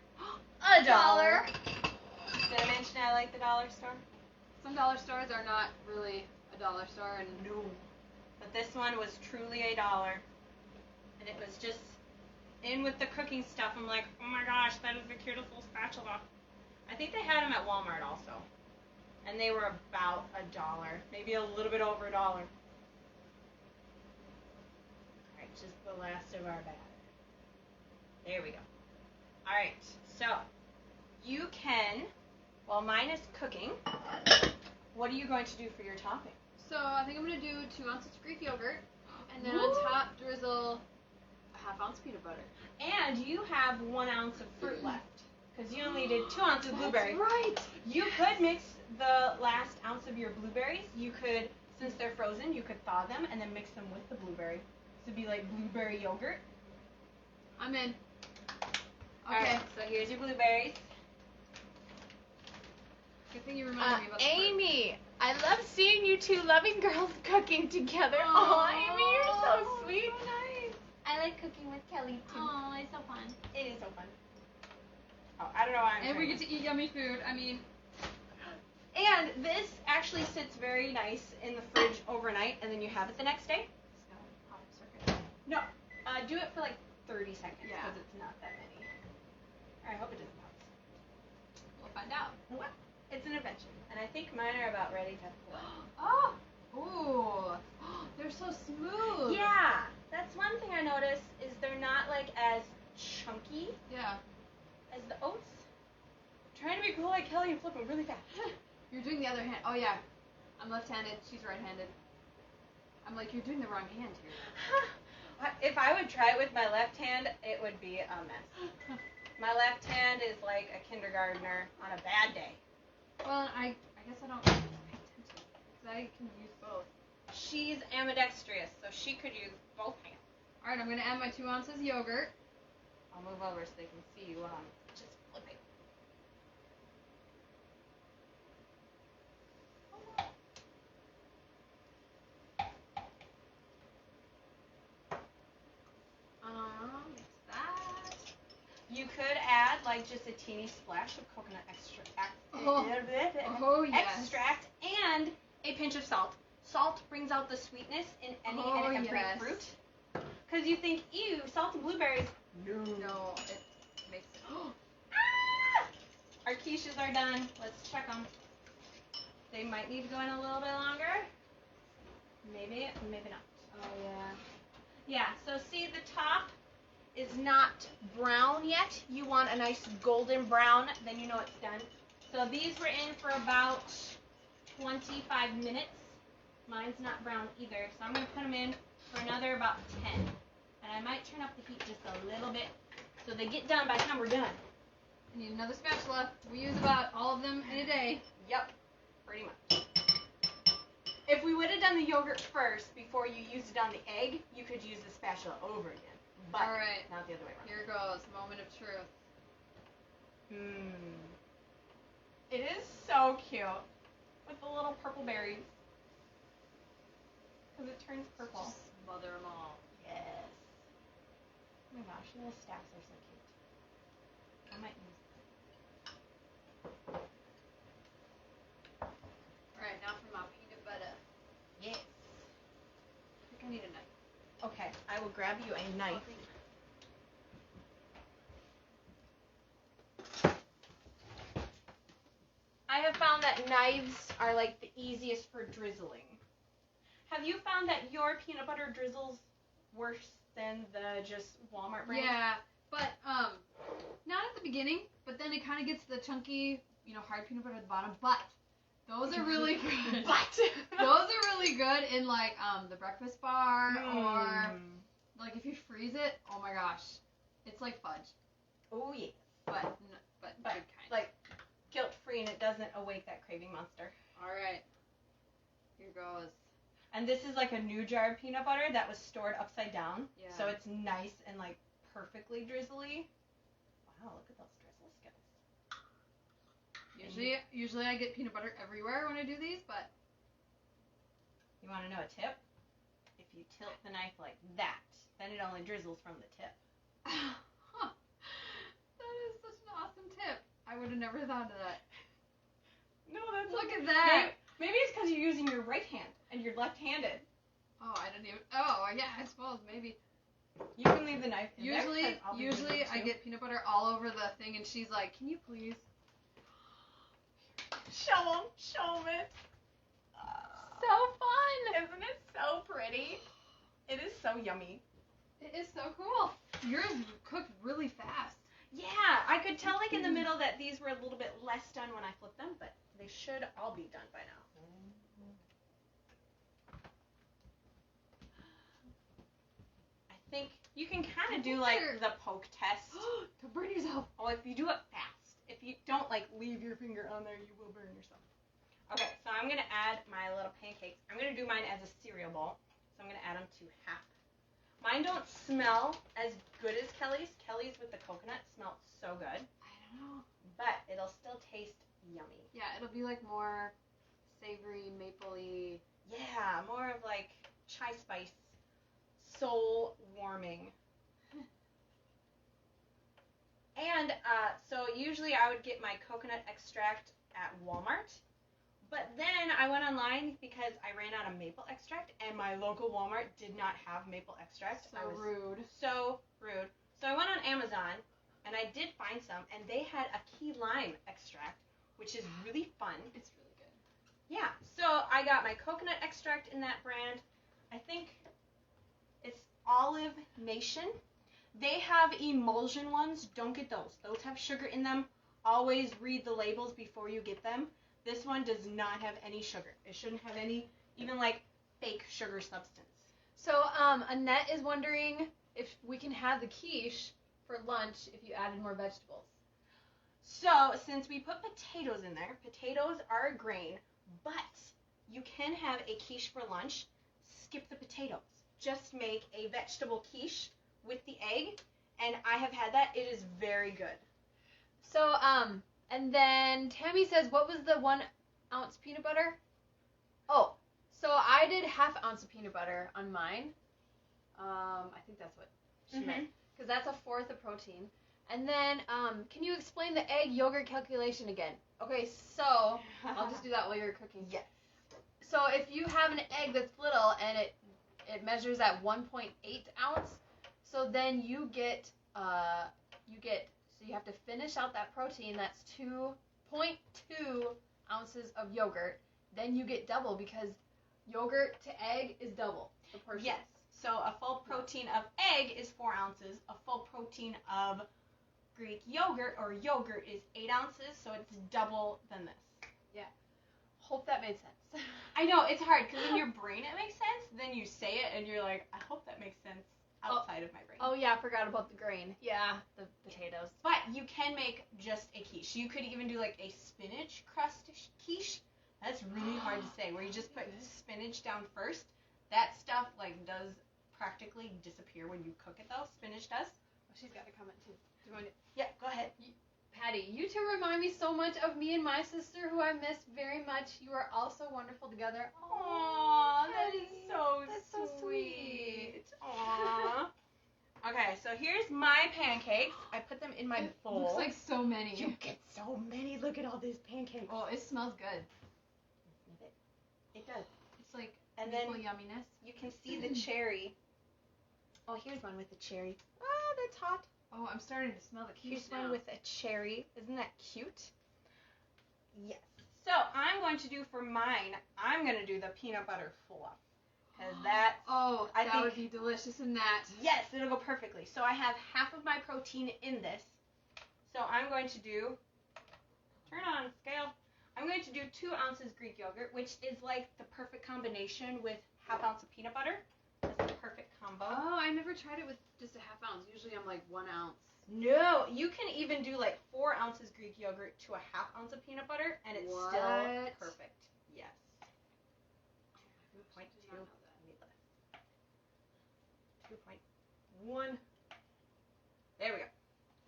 $1. Did I mention I like the dollar store? Some dollar stores are not really a dollar store, and No. But this one was truly $1. And it was just in with the cooking stuff. I'm like, oh my gosh, that is the cutest little spatula. I think they had them at Walmart also. And they were about $1. Maybe a little bit over $1. Alright, just the last of our batter. There we go. Alright, so you can, while mine is cooking, what are you going to do for your topping? so I think I'm gonna do 2 ounces Greek yogurt, and then on top drizzle a ½ ounce peanut butter. And you have 1 ounce of fruit left, because you only did 2 ounces of blueberry. That's right. You could mix the last ounce of your blueberries. You could, since they're frozen, you could thaw them and then mix them with the blueberry. So it'd be like blueberry yogurt. I'm in. Okay. Alright, so here's your blueberries. Good thing you reminded me about the fruit. Amy, I love seeing you two loving girls cooking together. Oh, Amy, you're so sweet. Nice. I like cooking with Kelly too. Oh, it's so fun. It is so fun. Oh, I don't know why I'm And we trying get to eat yummy food. I mean, And this actually sits very nice in the fridge overnight, and then you have it the next day. it's got a pop circuit. No, do it for like 30 seconds, Yeah. because it's not that many. I hope it doesn't bounce. We'll find out. What? It's an invention, and I think mine are about ready to flip. Oh! Ooh! They're so smooth! Yeah, that's one thing I noticed, is they're not like as chunky Yeah. as the oats. I'm trying to be cool like Kelly and flip them really fast. You're doing the other hand. Oh, yeah. I'm left-handed. She's right-handed. I'm like, you're doing the wrong hand here. If I would try it with my left hand, it would be a mess. My left hand is like a kindergartner on a bad day. Well, I guess I don't pay attention. Because I can use both. She's ambidextrous, so she could use both hands. Alright, I'm going to add my 2 ounces yogurt. I'll move over so they can see you just flipping. Mix that. You could add like just a teeny splash of coconut extract. Oh yes. Extract and a pinch of salt. Salt brings out the sweetness in any and every fruit. Because you think, ew, salted blueberries. No, it makes it. Our quiches are done. Let's check them. They might need to go in a little bit longer. Maybe not. Oh, yeah. Yeah, so see the top is not brown yet. You want a nice golden brown, then you know it's done. So these were in for about 25 minutes. Mine's not brown either, so I'm going to put them in for another about 10. And I might turn up the heat just a little bit so they get done by the time we're done. I need another spatula. We use about all of them in a day. Yep, pretty much. If we would have done the yogurt first before you used it on the egg, you could use the spatula over again. But all right. Not the other way around. Here goes. Moment of truth. It is so cute with the little purple berries. Because it turns purple. Just smother them all. Yes. Oh my gosh, the little stacks are so cute. I might use them. Alright, now for my peanut butter. Yes. I think I need a knife. Okay, I will grab you a knife. I have found that knives are like the easiest for drizzling. Have you found that your peanut butter drizzles worse than the just Walmart brand? Yeah, but not at the beginning, but then it kind of gets the chunky, hard peanut butter at the bottom, but those are really good. Those are really good in like the breakfast bar or like if you freeze it, oh my gosh. It's like fudge. Oh yeah. But good kind. Like guilt-free and it doesn't awake that craving monster. All right. Here goes. And this is like a new jar of peanut butter that was stored upside down. Yeah. So it's nice and like perfectly drizzly. Wow, look at those drizzle skills. Usually I get peanut butter everywhere when I do these, but you want to know a tip? If you tilt the knife like that, then it only drizzles from the tip. Huh. That is such an awesome tip. I would have never thought of that. No, that's Look at that. Maybe it's because you're using your right hand and you're left-handed. Oh, I didn't even. Oh, yeah, I suppose maybe. You can leave the knife in there, 'cause I'll be Usually using it I too. get peanut butter all over the thing, and she's like, "Can you please?" Show them it. So fun. Isn't it so pretty? It is so yummy. It is so cool. Yours cooked really fast. Yeah, I could tell like in the middle that these were a little bit less done when I flipped them, but they should all be done by now. I think you can kind of do like the poke test. Don't burn yourself. Oh, if you do it fast. If you don't like leave your finger on there, you will burn yourself. Okay, so I'm gonna add my little pancakes. I'm gonna do mine as a cereal bowl, so I'm gonna add them to half. Mine don't smell as good as Kelly's. Kelly's with the coconut smell so good. I don't know. But it'll still taste yummy. Yeah, it'll be like more savory, mapley. Yeah, more of like chai spice, soul warming. And so usually I would get my coconut extract at Walmart. But then I went online because I ran out of maple extract, and my local Walmart did not have maple extract. Rude. So rude. So I went on Amazon, and I did find some, and they had a key lime extract, which is really fun. It's really good. Yeah. So I got my coconut extract in that brand. I think it's Olive Nation. They have emulsion ones. Don't get those. Those have sugar in them. Always read the labels before you get them. This one does not have any sugar. It shouldn't have any, even like fake sugar substance. So, Annette is wondering if we can have the quiche for lunch if you added more vegetables. So, since we put potatoes in there, potatoes are a grain, but you can have a quiche for lunch. Skip the potatoes. Just make a vegetable quiche with the egg, and I have had that. It is very good. So, and then Tammy says, what was the 1 ounce peanut butter? Oh, so I did 1/2 ounce of peanut butter on mine. I think that's what Schmidt, because that's a fourth of protein. And then, can you explain the egg yogurt calculation again? Okay, so I'll just do that while you're cooking. Yes. So if you have an egg that's little and it measures at 1.8 ounce, so then you have to finish out that protein. That's 2.2 ounces of yogurt. Then you get double because yogurt to egg is double the portion. Yes. So a full protein of egg is 4 ounces. A full protein of Greek yogurt or yogurt is 8 ounces. So it's double than this. Yeah. Hope that made sense. I know, it's hard because in your brain it makes sense. Then you say it and you're like, I hope that makes sense outside of my brain. Oh yeah, I forgot about the grain. Yeah, the potatoes. But you can make just a quiche. You could even do like a spinach crust quiche. That's really hard to say. Where you just put spinach down first. That stuff like does practically disappear when you cook it though. Spinach does. Oh, she's got a comment too. Do you want to? Yeah, go ahead. Patty, you two remind me so much of me and my sister, who I miss very much. You are all so wonderful together. Aww, that is That's so so sweet. Aww. Okay, so here's my pancakes. I put them in my bowl. Looks like so many. You get so many. Look at all these pancakes. Oh, it smells good. It does. It's like And then yumminess. you can see the cherry. Oh, here's one with the cherry. Ah, that's hot. Oh, I'm starting to smell the quiche Here's now. one with a cherry. Isn't that cute? Yes. So I'm going to do for mine, I'm going to do the peanut butter fluff. Because that, that would be delicious in that. yes, it'll go perfectly. So I have half of my protein in this. So I'm going to do, turn on scale. I'm going to do 2 ounces Greek yogurt, which is like the perfect combination with half ounce of peanut butter. That's the perfect combo. Oh, I never tried it with just a half ounce. Usually I'm like 1 ounce. No, you can even do like 4 ounces Greek yogurt to a half ounce of peanut butter, and it's still perfect. Yes. 2.2. 2.1. There we go.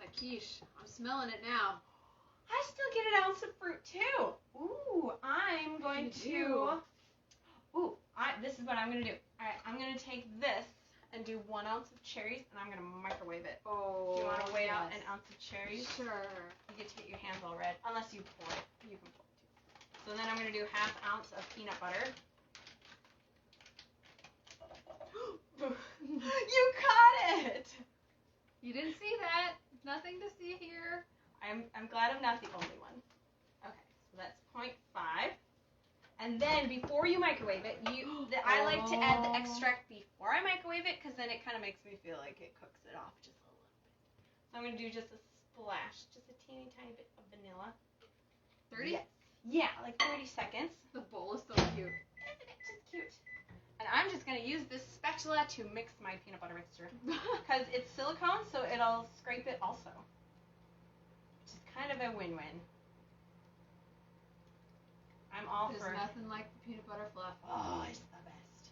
That quiche. I'm smelling it now. I still get an ounce of fruit too. Ooh, I'm going to. Ooh, this is what I'm gonna do. All right, I'm gonna take this and do 1 ounce of cherries, and I'm gonna microwave it. Oh. Do you want to weigh out an ounce of cherries? Sure. You get to get your hands all red, unless you pour it. You can pour it too. So then I'm gonna do half ounce of peanut butter. You caught it. You didn't see that. Nothing to see here. I'm glad I'm not the only one. Okay, so that's 0.5. And then before you microwave it, I like to add the extract before I microwave it because then it kind of makes me feel like it cooks it off just a little bit. So I'm going to do just a splash, just a teeny tiny bit of vanilla. 30? Yes. Yeah, like 30 seconds. The bowl is so cute. Isn't it just cute? And I'm just going to use this spatula to mix my peanut butter mixture because it's silicone, so it'll scrape it also. Which is kind of a win-win. I'm all for There's nothing like the peanut butter fluff. Oh, it's the best.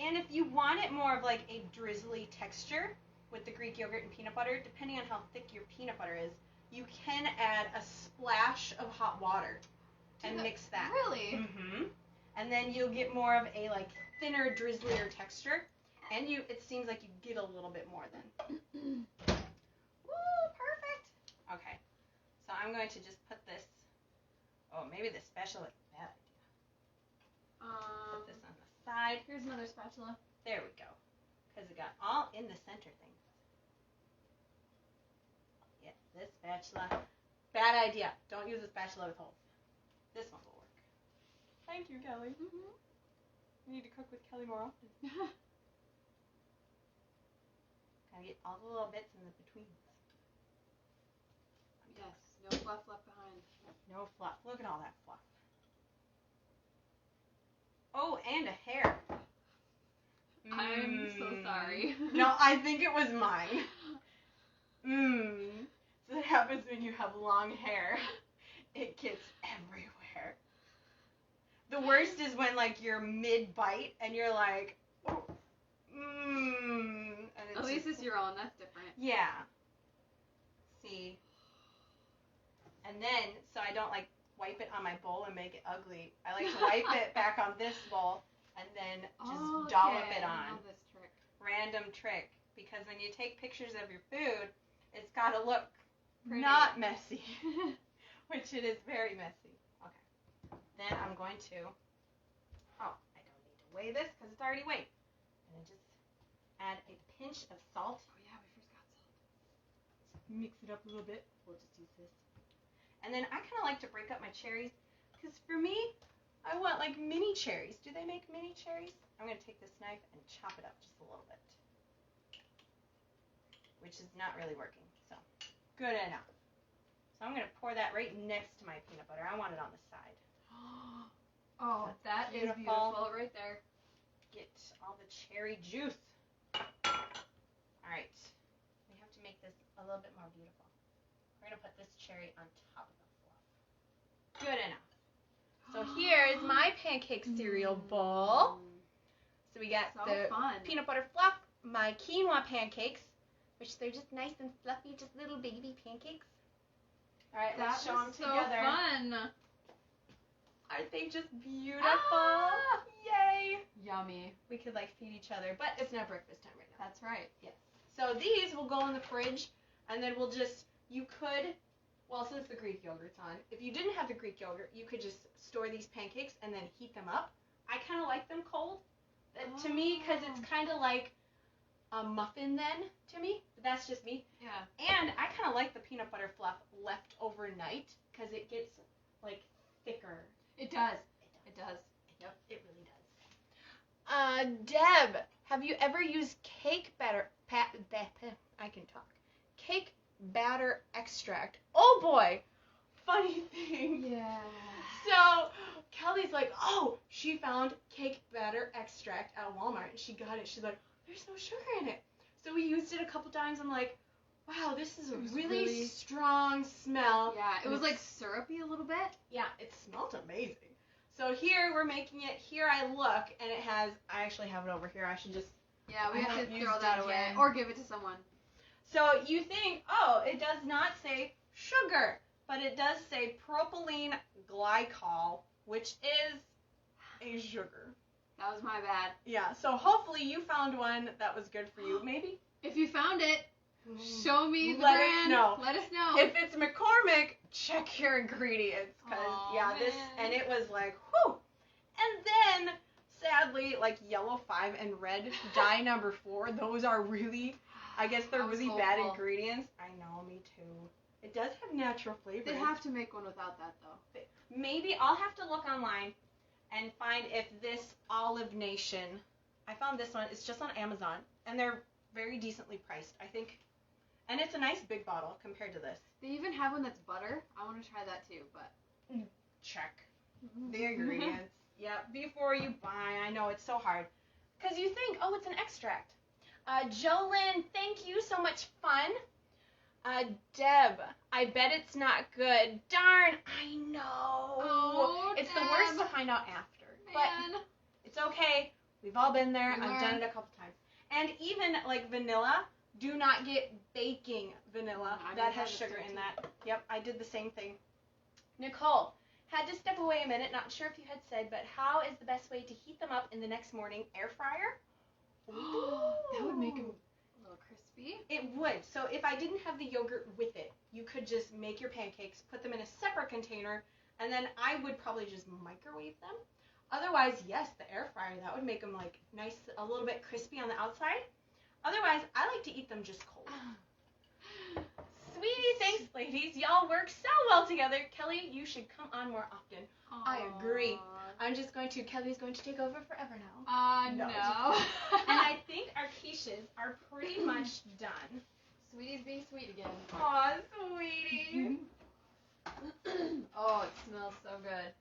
And if you want it more of like a drizzly texture with the Greek yogurt and peanut butter, depending on how thick your peanut butter is, you can add a splash of hot water and mix that. Really? Mm-hmm. And then you'll get more of a like thinner, drizzlier texture. And it seems like you get a little bit more then. Woo, perfect. Okay. So I'm going to just put this. Oh, maybe the spatula is a bad idea. Put this on the side. Here's another spatula. There we go. Because it got all in the center thing. Yeah, this spatula. Bad idea. Don't use a spatula with holes. This one will work. Thank you, Kelly. Mm-hmm. We need to cook with Kelly more often. Gotta get all the little bits in the betweens. Yes, no fluff left behind. No fluff. Look at all that fluff. Oh, and a hair. I'm so sorry. No, I think it was mine. So that happens when you have long hair. It gets everywhere. The worst is when like you're mid-bite and you're like, oh, and it's At least it's your own. That's different. Yeah. See. And then, so I don't like wipe it on my bowl and make it ugly. I like to wipe it back on this bowl and then just dollop it I on. know this trick. Random trick. because when you take pictures of your food, it's got to look Pretty. not messy, which it is very messy. Okay. Then I'm going to, I don't need to weigh this because it's already weighed. And then just add a pinch of salt. Oh yeah, we forgot salt. Mix it up a little bit. We'll just use this. And then I kind of like to break up my cherries because for me, I want like mini cherries. Do they make mini cherries? I'm going to take this knife and chop it up just a little bit, which is not really working. So good enough. So I'm going to pour that right next to my peanut butter. I want it on the side. Oh, that is beautiful right there. Get all the cherry juice. All right. We have to make this a little bit more beautiful. We're going to put this cherry on top of the fluff. Good enough. So here is my pancake cereal bowl. So we got the peanut butter fluff, my quinoa pancakes, which they're just nice and fluffy, just little baby pancakes. All right, let's show them together. Fun. Aren't they just beautiful? Ah! Yay! Yummy. We could like feed each other, but it's not breakfast time right now. That's right. Yes. So these will go in the fridge, and then we'll just, you could, well, since the Greek yogurt's on, if you didn't have the Greek yogurt, you could just store these pancakes and then heat them up. I kind of like them cold, to me, because it's kind of like a muffin then, to me. But that's just me. Yeah. And I kind of like the peanut butter fluff left overnight, because it gets, like, thicker. It does. It does. Yep, it really does. Deb, have you ever used cake batter, I can talk. Cake batter extract. Oh boy, funny thing. Yeah. So, Kelly's like, oh, she found cake batter extract at Walmart, and she got it. She's like, there's no sugar in it. So we used it a couple times. I'm like, wow, this is a really strong smell. Yeah, it was like syrupy a little bit. Yeah, it smelled amazing. So here we're making it. Here I look, and it has, I actually have it over here. I should just. Yeah, we have to haven't throw used that it away yet. or give it to someone. So you think, oh, it does not say sugar, but it does say propylene glycol, which is a sugar. That was my bad. Yeah, so hopefully you found one that was good for you. Maybe? If you found it, show me the Let brand. us know. Let us know. If it's McCormick, check your ingredients. Because, Aw, this, man. and it was like, whew. And then, sadly, like yellow 5 and red dye number 4, those are really, I guess they're really bad ingredients. I know, me too. It does have natural flavor. They have to make one without that, though. Maybe I'll have to look online and find if this Olive Nation, I found this one, it's just on Amazon, and they're very decently priced, I think. And it's a nice big bottle compared to this. They even have one that's butter. I want to try that too, but. Check the ingredients. Yep, before you buy. I know it's so hard. Because you think, oh, it's an extract. Jolyn, thank you. So much fun. Deb, I bet it's not good. Darn, I know. Oh, it's Deb. the worst to find out after. Man. But it's okay. We've all been there. We I've done learned. it a couple times. And even like vanilla, do not get baking vanilla. That has sugar in that. Yep, I did the same thing. Nicole, had to step away a minute. Not sure if you had said, but how is the best way to heat them up in the next morning? Air fryer? That would make them a little crispy. It would. So if I didn't have the yogurt with it, you could just make your pancakes, put them in a separate container, and then I would probably just microwave them. Otherwise, yes, the air fryer, that would make them like nice, a little bit crispy on the outside. Otherwise, I like to eat them just cold. Sweetie, thanks, ladies. Y'all work so well together. Kelly, you should come on more often. Aww. I agree. Kelly's going to take over forever now. No. And I think our quiches are pretty much done. Sweetie's being sweet again. Aw, sweetie. Oh, it smells so good.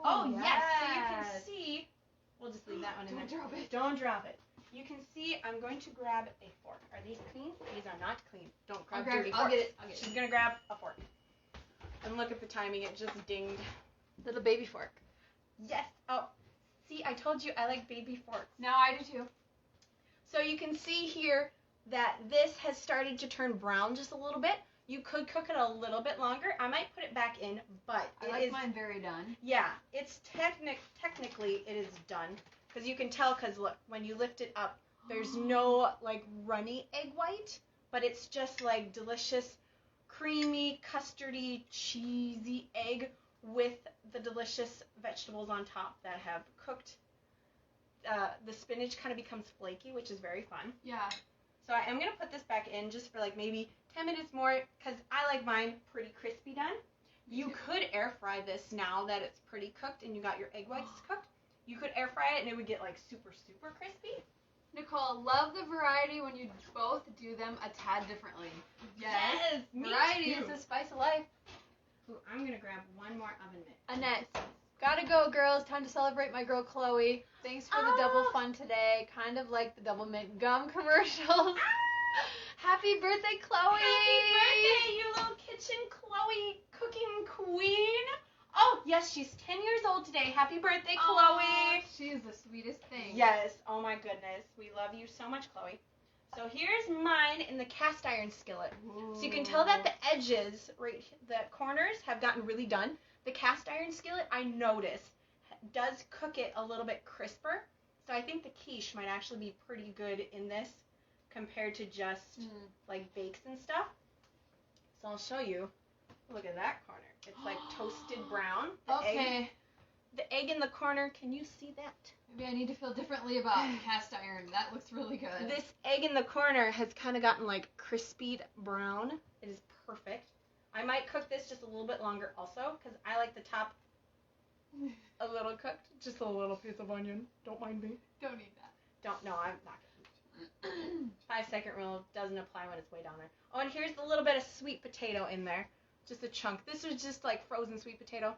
Oh, yes. So you can see, we'll just leave that one in there. Don't drop it. Don't drop it. You can see I'm going to grab a fork. Are these clean? These are not clean. Don't grab dirty forks. I'll get it. She's going to grab a fork. And look at the timing. It just dinged. Little baby fork. Yes. Oh, see, I told you I like baby forks. Now I do too. So you can see here that this has started to turn brown just a little bit. You could cook it a little bit longer. I might put it back in, but I like mine very done. Yeah, it's technically it is done. Because you can tell, because look, when you lift it up, There's no like runny egg white, but it's just like delicious, creamy, custardy, cheesy egg with the delicious vegetables on top that have cooked. The spinach kind of becomes flaky, which is very fun. Yeah. So I am going to put this back in just for like maybe 10 minutes more because I like mine pretty crispy done. You could air fry this now that it's pretty cooked and you got your egg whites cooked. You could air fry it and it would get like super, super crispy. Nicole, love the variety when you both do them a tad differently. Yes, variety is the spice of life. Ooh, I'm going to grab one more oven mitt. Annette, gotta go, girls. Time to celebrate my girl Chloe. Thanks for the double fun today. Kind of like the double mint gum commercials. Happy birthday, Chloe! Happy birthday, you little kitchen Chloe cooking queen. Oh, yes, she's 10 years old today. Happy birthday, Chloe. She is the sweetest thing. Yes, oh my goodness. We love you so much, Chloe. So here's mine in the cast iron skillet. Ooh. So you can tell that the edges, the corners have gotten really done. The cast iron skillet, I notice, does cook it a little bit crisper. So I think the quiche might actually be pretty good in this compared to just like bakes and stuff. So I'll show you. Look at that corner. It's like toasted brown. The egg in the corner, can you see that? Maybe I need to feel differently about cast iron. That looks really good. This egg in the corner has kind of gotten like crispied brown. It is perfect. I might cook this just a little bit longer also because I like the top a little cooked. Just a little piece of onion. Don't mind me. Don't need that. I'm not going to. 5-second rule doesn't apply when it's way down there. Oh, and here's a little bit of sweet potato in there. Just a chunk. This was just like frozen sweet potato.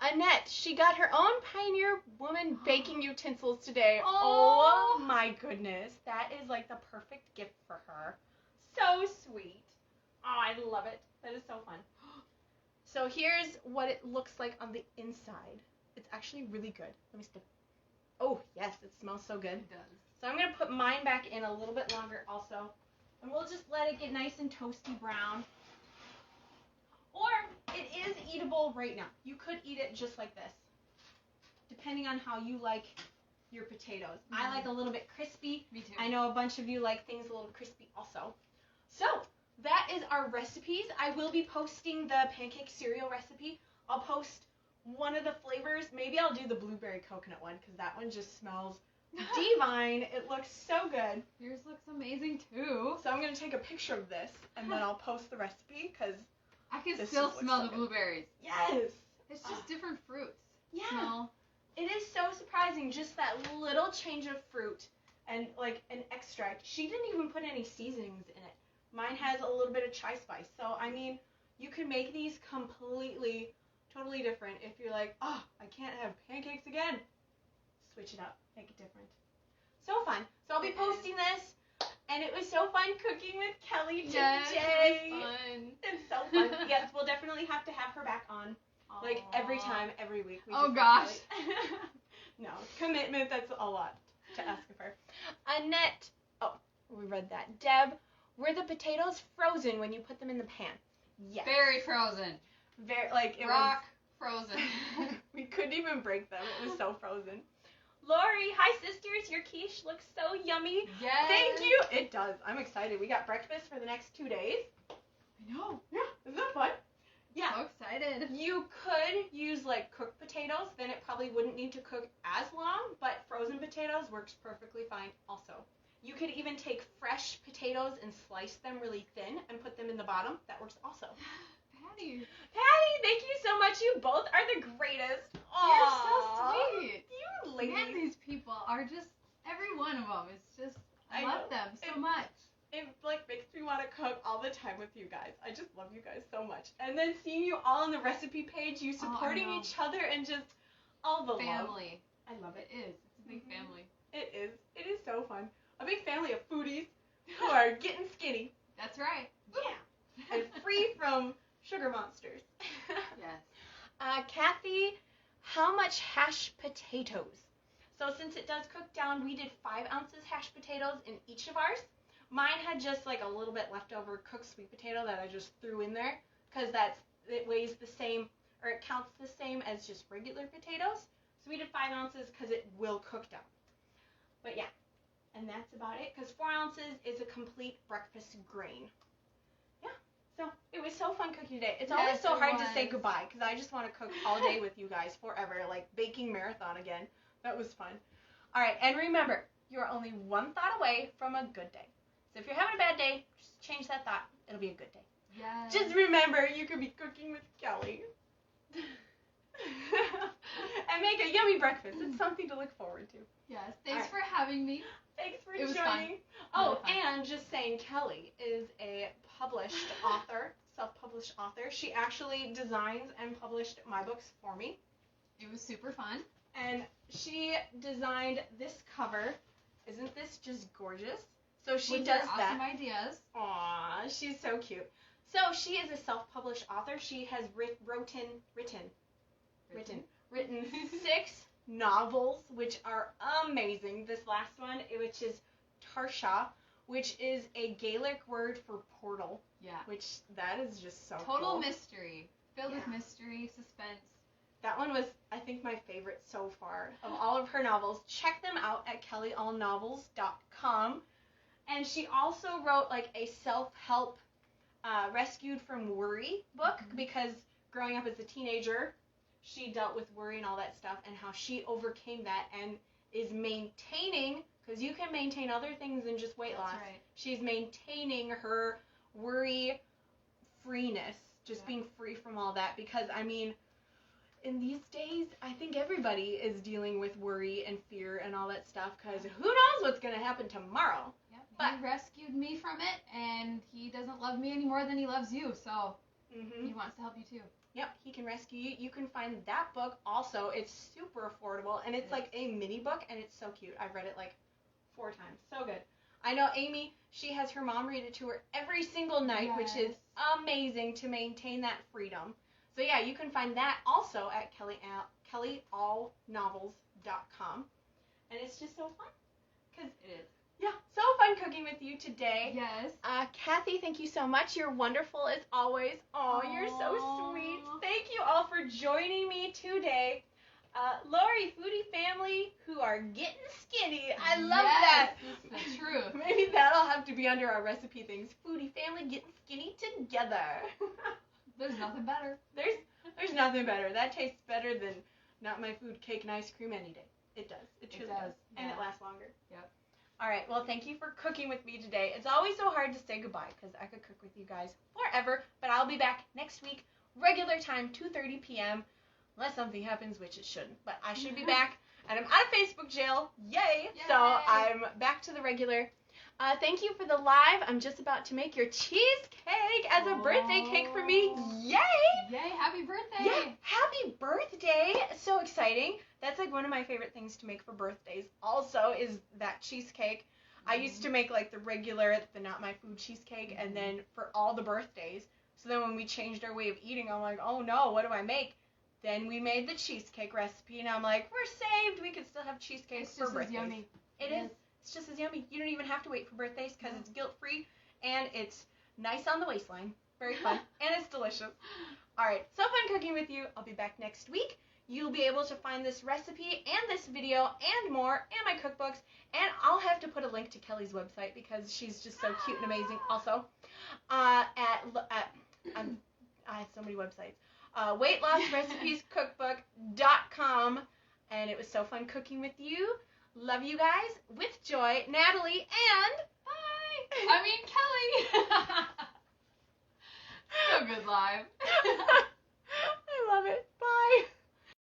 Annette, she got her own Pioneer Woman baking utensils today. Oh my goodness. That is like the perfect gift for her. So sweet. Oh, I love it. That is so fun. So here's what it looks like on the inside. It's actually really good. Let me step. Oh, yes, it smells so good. It does. So I'm going to put mine back in a little bit longer also. And we'll just let it get nice and toasty brown. Or it is eatable right now. You could eat it just like this, depending on how you like your potatoes. I like a little bit crispy. Me too. I know a bunch of you like things a little crispy also. So that is our recipes. I will be posting the pancake cereal recipe. I'll post one of the flavors. Maybe I'll do the blueberry coconut one because that one just smells divine. It looks so good. Yours looks amazing too. So I'm going to take a picture of this and then I'll post the recipe because I can this still looks smell so the good. blueberries. Yes. It's just different fruits. Yeah. Smell. It is so surprising, just that little change of fruit and like an extract. She didn't even put any seasonings in it. Mine has a little bit of chai spice. So, I mean, you can make these completely, totally different. If you're like, oh, I can't have pancakes again. Switch it up. Make it different. So fun. So I'll be posting this. And it was so fun cooking with Kelly today. Yes, it was fun. It's so fun. Yes, we'll definitely have to have her back on. Like every time, every week. We Oh just gosh. No, commitment, that's a lot to ask of her. Annette, oh, we read that. Deb, were the potatoes frozen when you put them in the pan? Yes. Very frozen. Very, like, it Rock frozen. was, we couldn't even break them. It was so frozen. Lori, hi sisters, your quiche looks so yummy. Yes. Thank you. It does. I'm excited. We got breakfast for the next 2 days. I know. Yeah, isn't that fun? Yeah. So excited. You could use like cooked potatoes, then it probably wouldn't need to cook as long, but frozen potatoes works perfectly fine also. You could even take fresh potatoes and slice them really thin and put them in the bottom. That works also. Patty. Patty, thank you so much. You both are the greatest. You're so Aw. sweet. You ladies. Man, these people are just, every one of them is just, I I love know. them so much. It like makes me want to cook all the time with you guys. I just love you guys so much. And then seeing you all on the recipe page, you supporting know. each other and just all the love. Family. I love it. It is. It's a big family. It is. It is so fun. A big family of foodies who are getting skinny. That's right. Yeah. And free from sugar monsters. Yes. Kathy, how much hashed potatoes? So since it does cook down, we did 5 ounces hashed potatoes in each of ours. Mine had just like a little bit leftover cooked sweet potato that I just threw in there because it weighs the same, or it counts the same as just regular potatoes. So we did 5 ounces because it will cook down. But yeah, And that's about it, because 4 ounces is a complete breakfast grain. Yeah, so it was so fun cooking today. It's always so hard to say goodbye, because I just want to cook all day with you guys forever, like baking marathon again. That was fun. All right, and remember, you're only one thought away from a good day. So if you're having a bad day, just change that thought. It'll be a good day. Yes. Just remember, you could be cooking with Kelly. And make a yummy breakfast. It's something to look forward to. Yes. Thanks for having me. Thanks for It was joining. fun. Oh, Really fun. and just saying, Kelly is a published author, self-published author. She actually designs and published my books for me. It was super fun. And she designed this cover. Isn't this just gorgeous? So she With does her that. awesome ideas. Aw, she's so cute. So she is a self-published author. She has written 6 novels, which are amazing. This last one, which is Tarsha, which is a Gaelic word for portal. Yeah. Which, that is just so Total cool. mystery. Filled with mystery, suspense. That one was, I think, my favorite so far of all of her novels. Check them out at kellyallnovels.com. And she also wrote like a self-help rescued from worry book, because growing up as a teenager, she dealt with worry and all that stuff, and how she overcame that and is maintaining, because you can maintain other things than just weight loss. Right. She's maintaining her worry freeness, just being free from all that, because I mean, in these days, I think everybody is dealing with worry and fear and all that stuff, because who knows what's going to happen tomorrow. Yep. But he rescued me from it, and he doesn't love me any more than he loves you, so he wants to help you too. Yep, he can rescue you. You can find that book also. It's super affordable, and it's like a mini book, and it's so cute. I've read it like 4 times. So good. I know Amy, she has her mom read it to her every single night, which is amazing to maintain that freedom. So yeah, you can find that also at kellyallnovels.com. And it's just so fun. Cause It is. yeah, so fun cooking with you today. Yes. Kathy, thank you so much. You're wonderful as always. Oh, you're so sweet. Thank you all for joining me today. Lori, foodie family who are getting skinny. I love that. That's the truth. Maybe that'll have to be under our recipe things. Foodie family getting skinny together. There's nothing better. There's nothing better. That tastes better than not my food, cake and ice cream any day. It does. It truly does. And it lasts longer. Yep. All right. Well, thank you for cooking with me today. It's always so hard to say goodbye because I could cook with you guys forever. But I'll be back next week, regular time, 2:30 p.m. Unless something happens, which it shouldn't. But I should be back. And I'm out of Facebook jail. Yay! So I'm back to the regular. Thank you for the live. I'm just about to make your cheesecake as a birthday cake for me. Yay! Yay, happy birthday! Yeah, happy birthday. So exciting. That's like one of my favorite things to make for birthdays also is that cheesecake. I used to make like the regular, the Not My Food cheesecake, and then for all the birthdays. So then when we changed our way of eating, I'm like, oh no, what do I make? Then we made the cheesecake recipe, and I'm like, we're saved. We can still have cheesecake for birthdays. It's just as yummy. It is. It's just as yummy. You don't even have to wait for birthdays because it's guilt-free, and it's nice on the waistline. Very fun, and it's delicious. All right, so fun cooking with you. I'll be back next week. You'll be able to find this recipe and this video and more, and my cookbooks, and I'll have to put a link to Kelly's website because she's just so cute and amazing. Also, I have so many websites. weightlossrecipescookbook.com, and it was so fun cooking with you. Love you guys. With joy, Natalie and Bye. Kelly. So good live. I love it. Bye.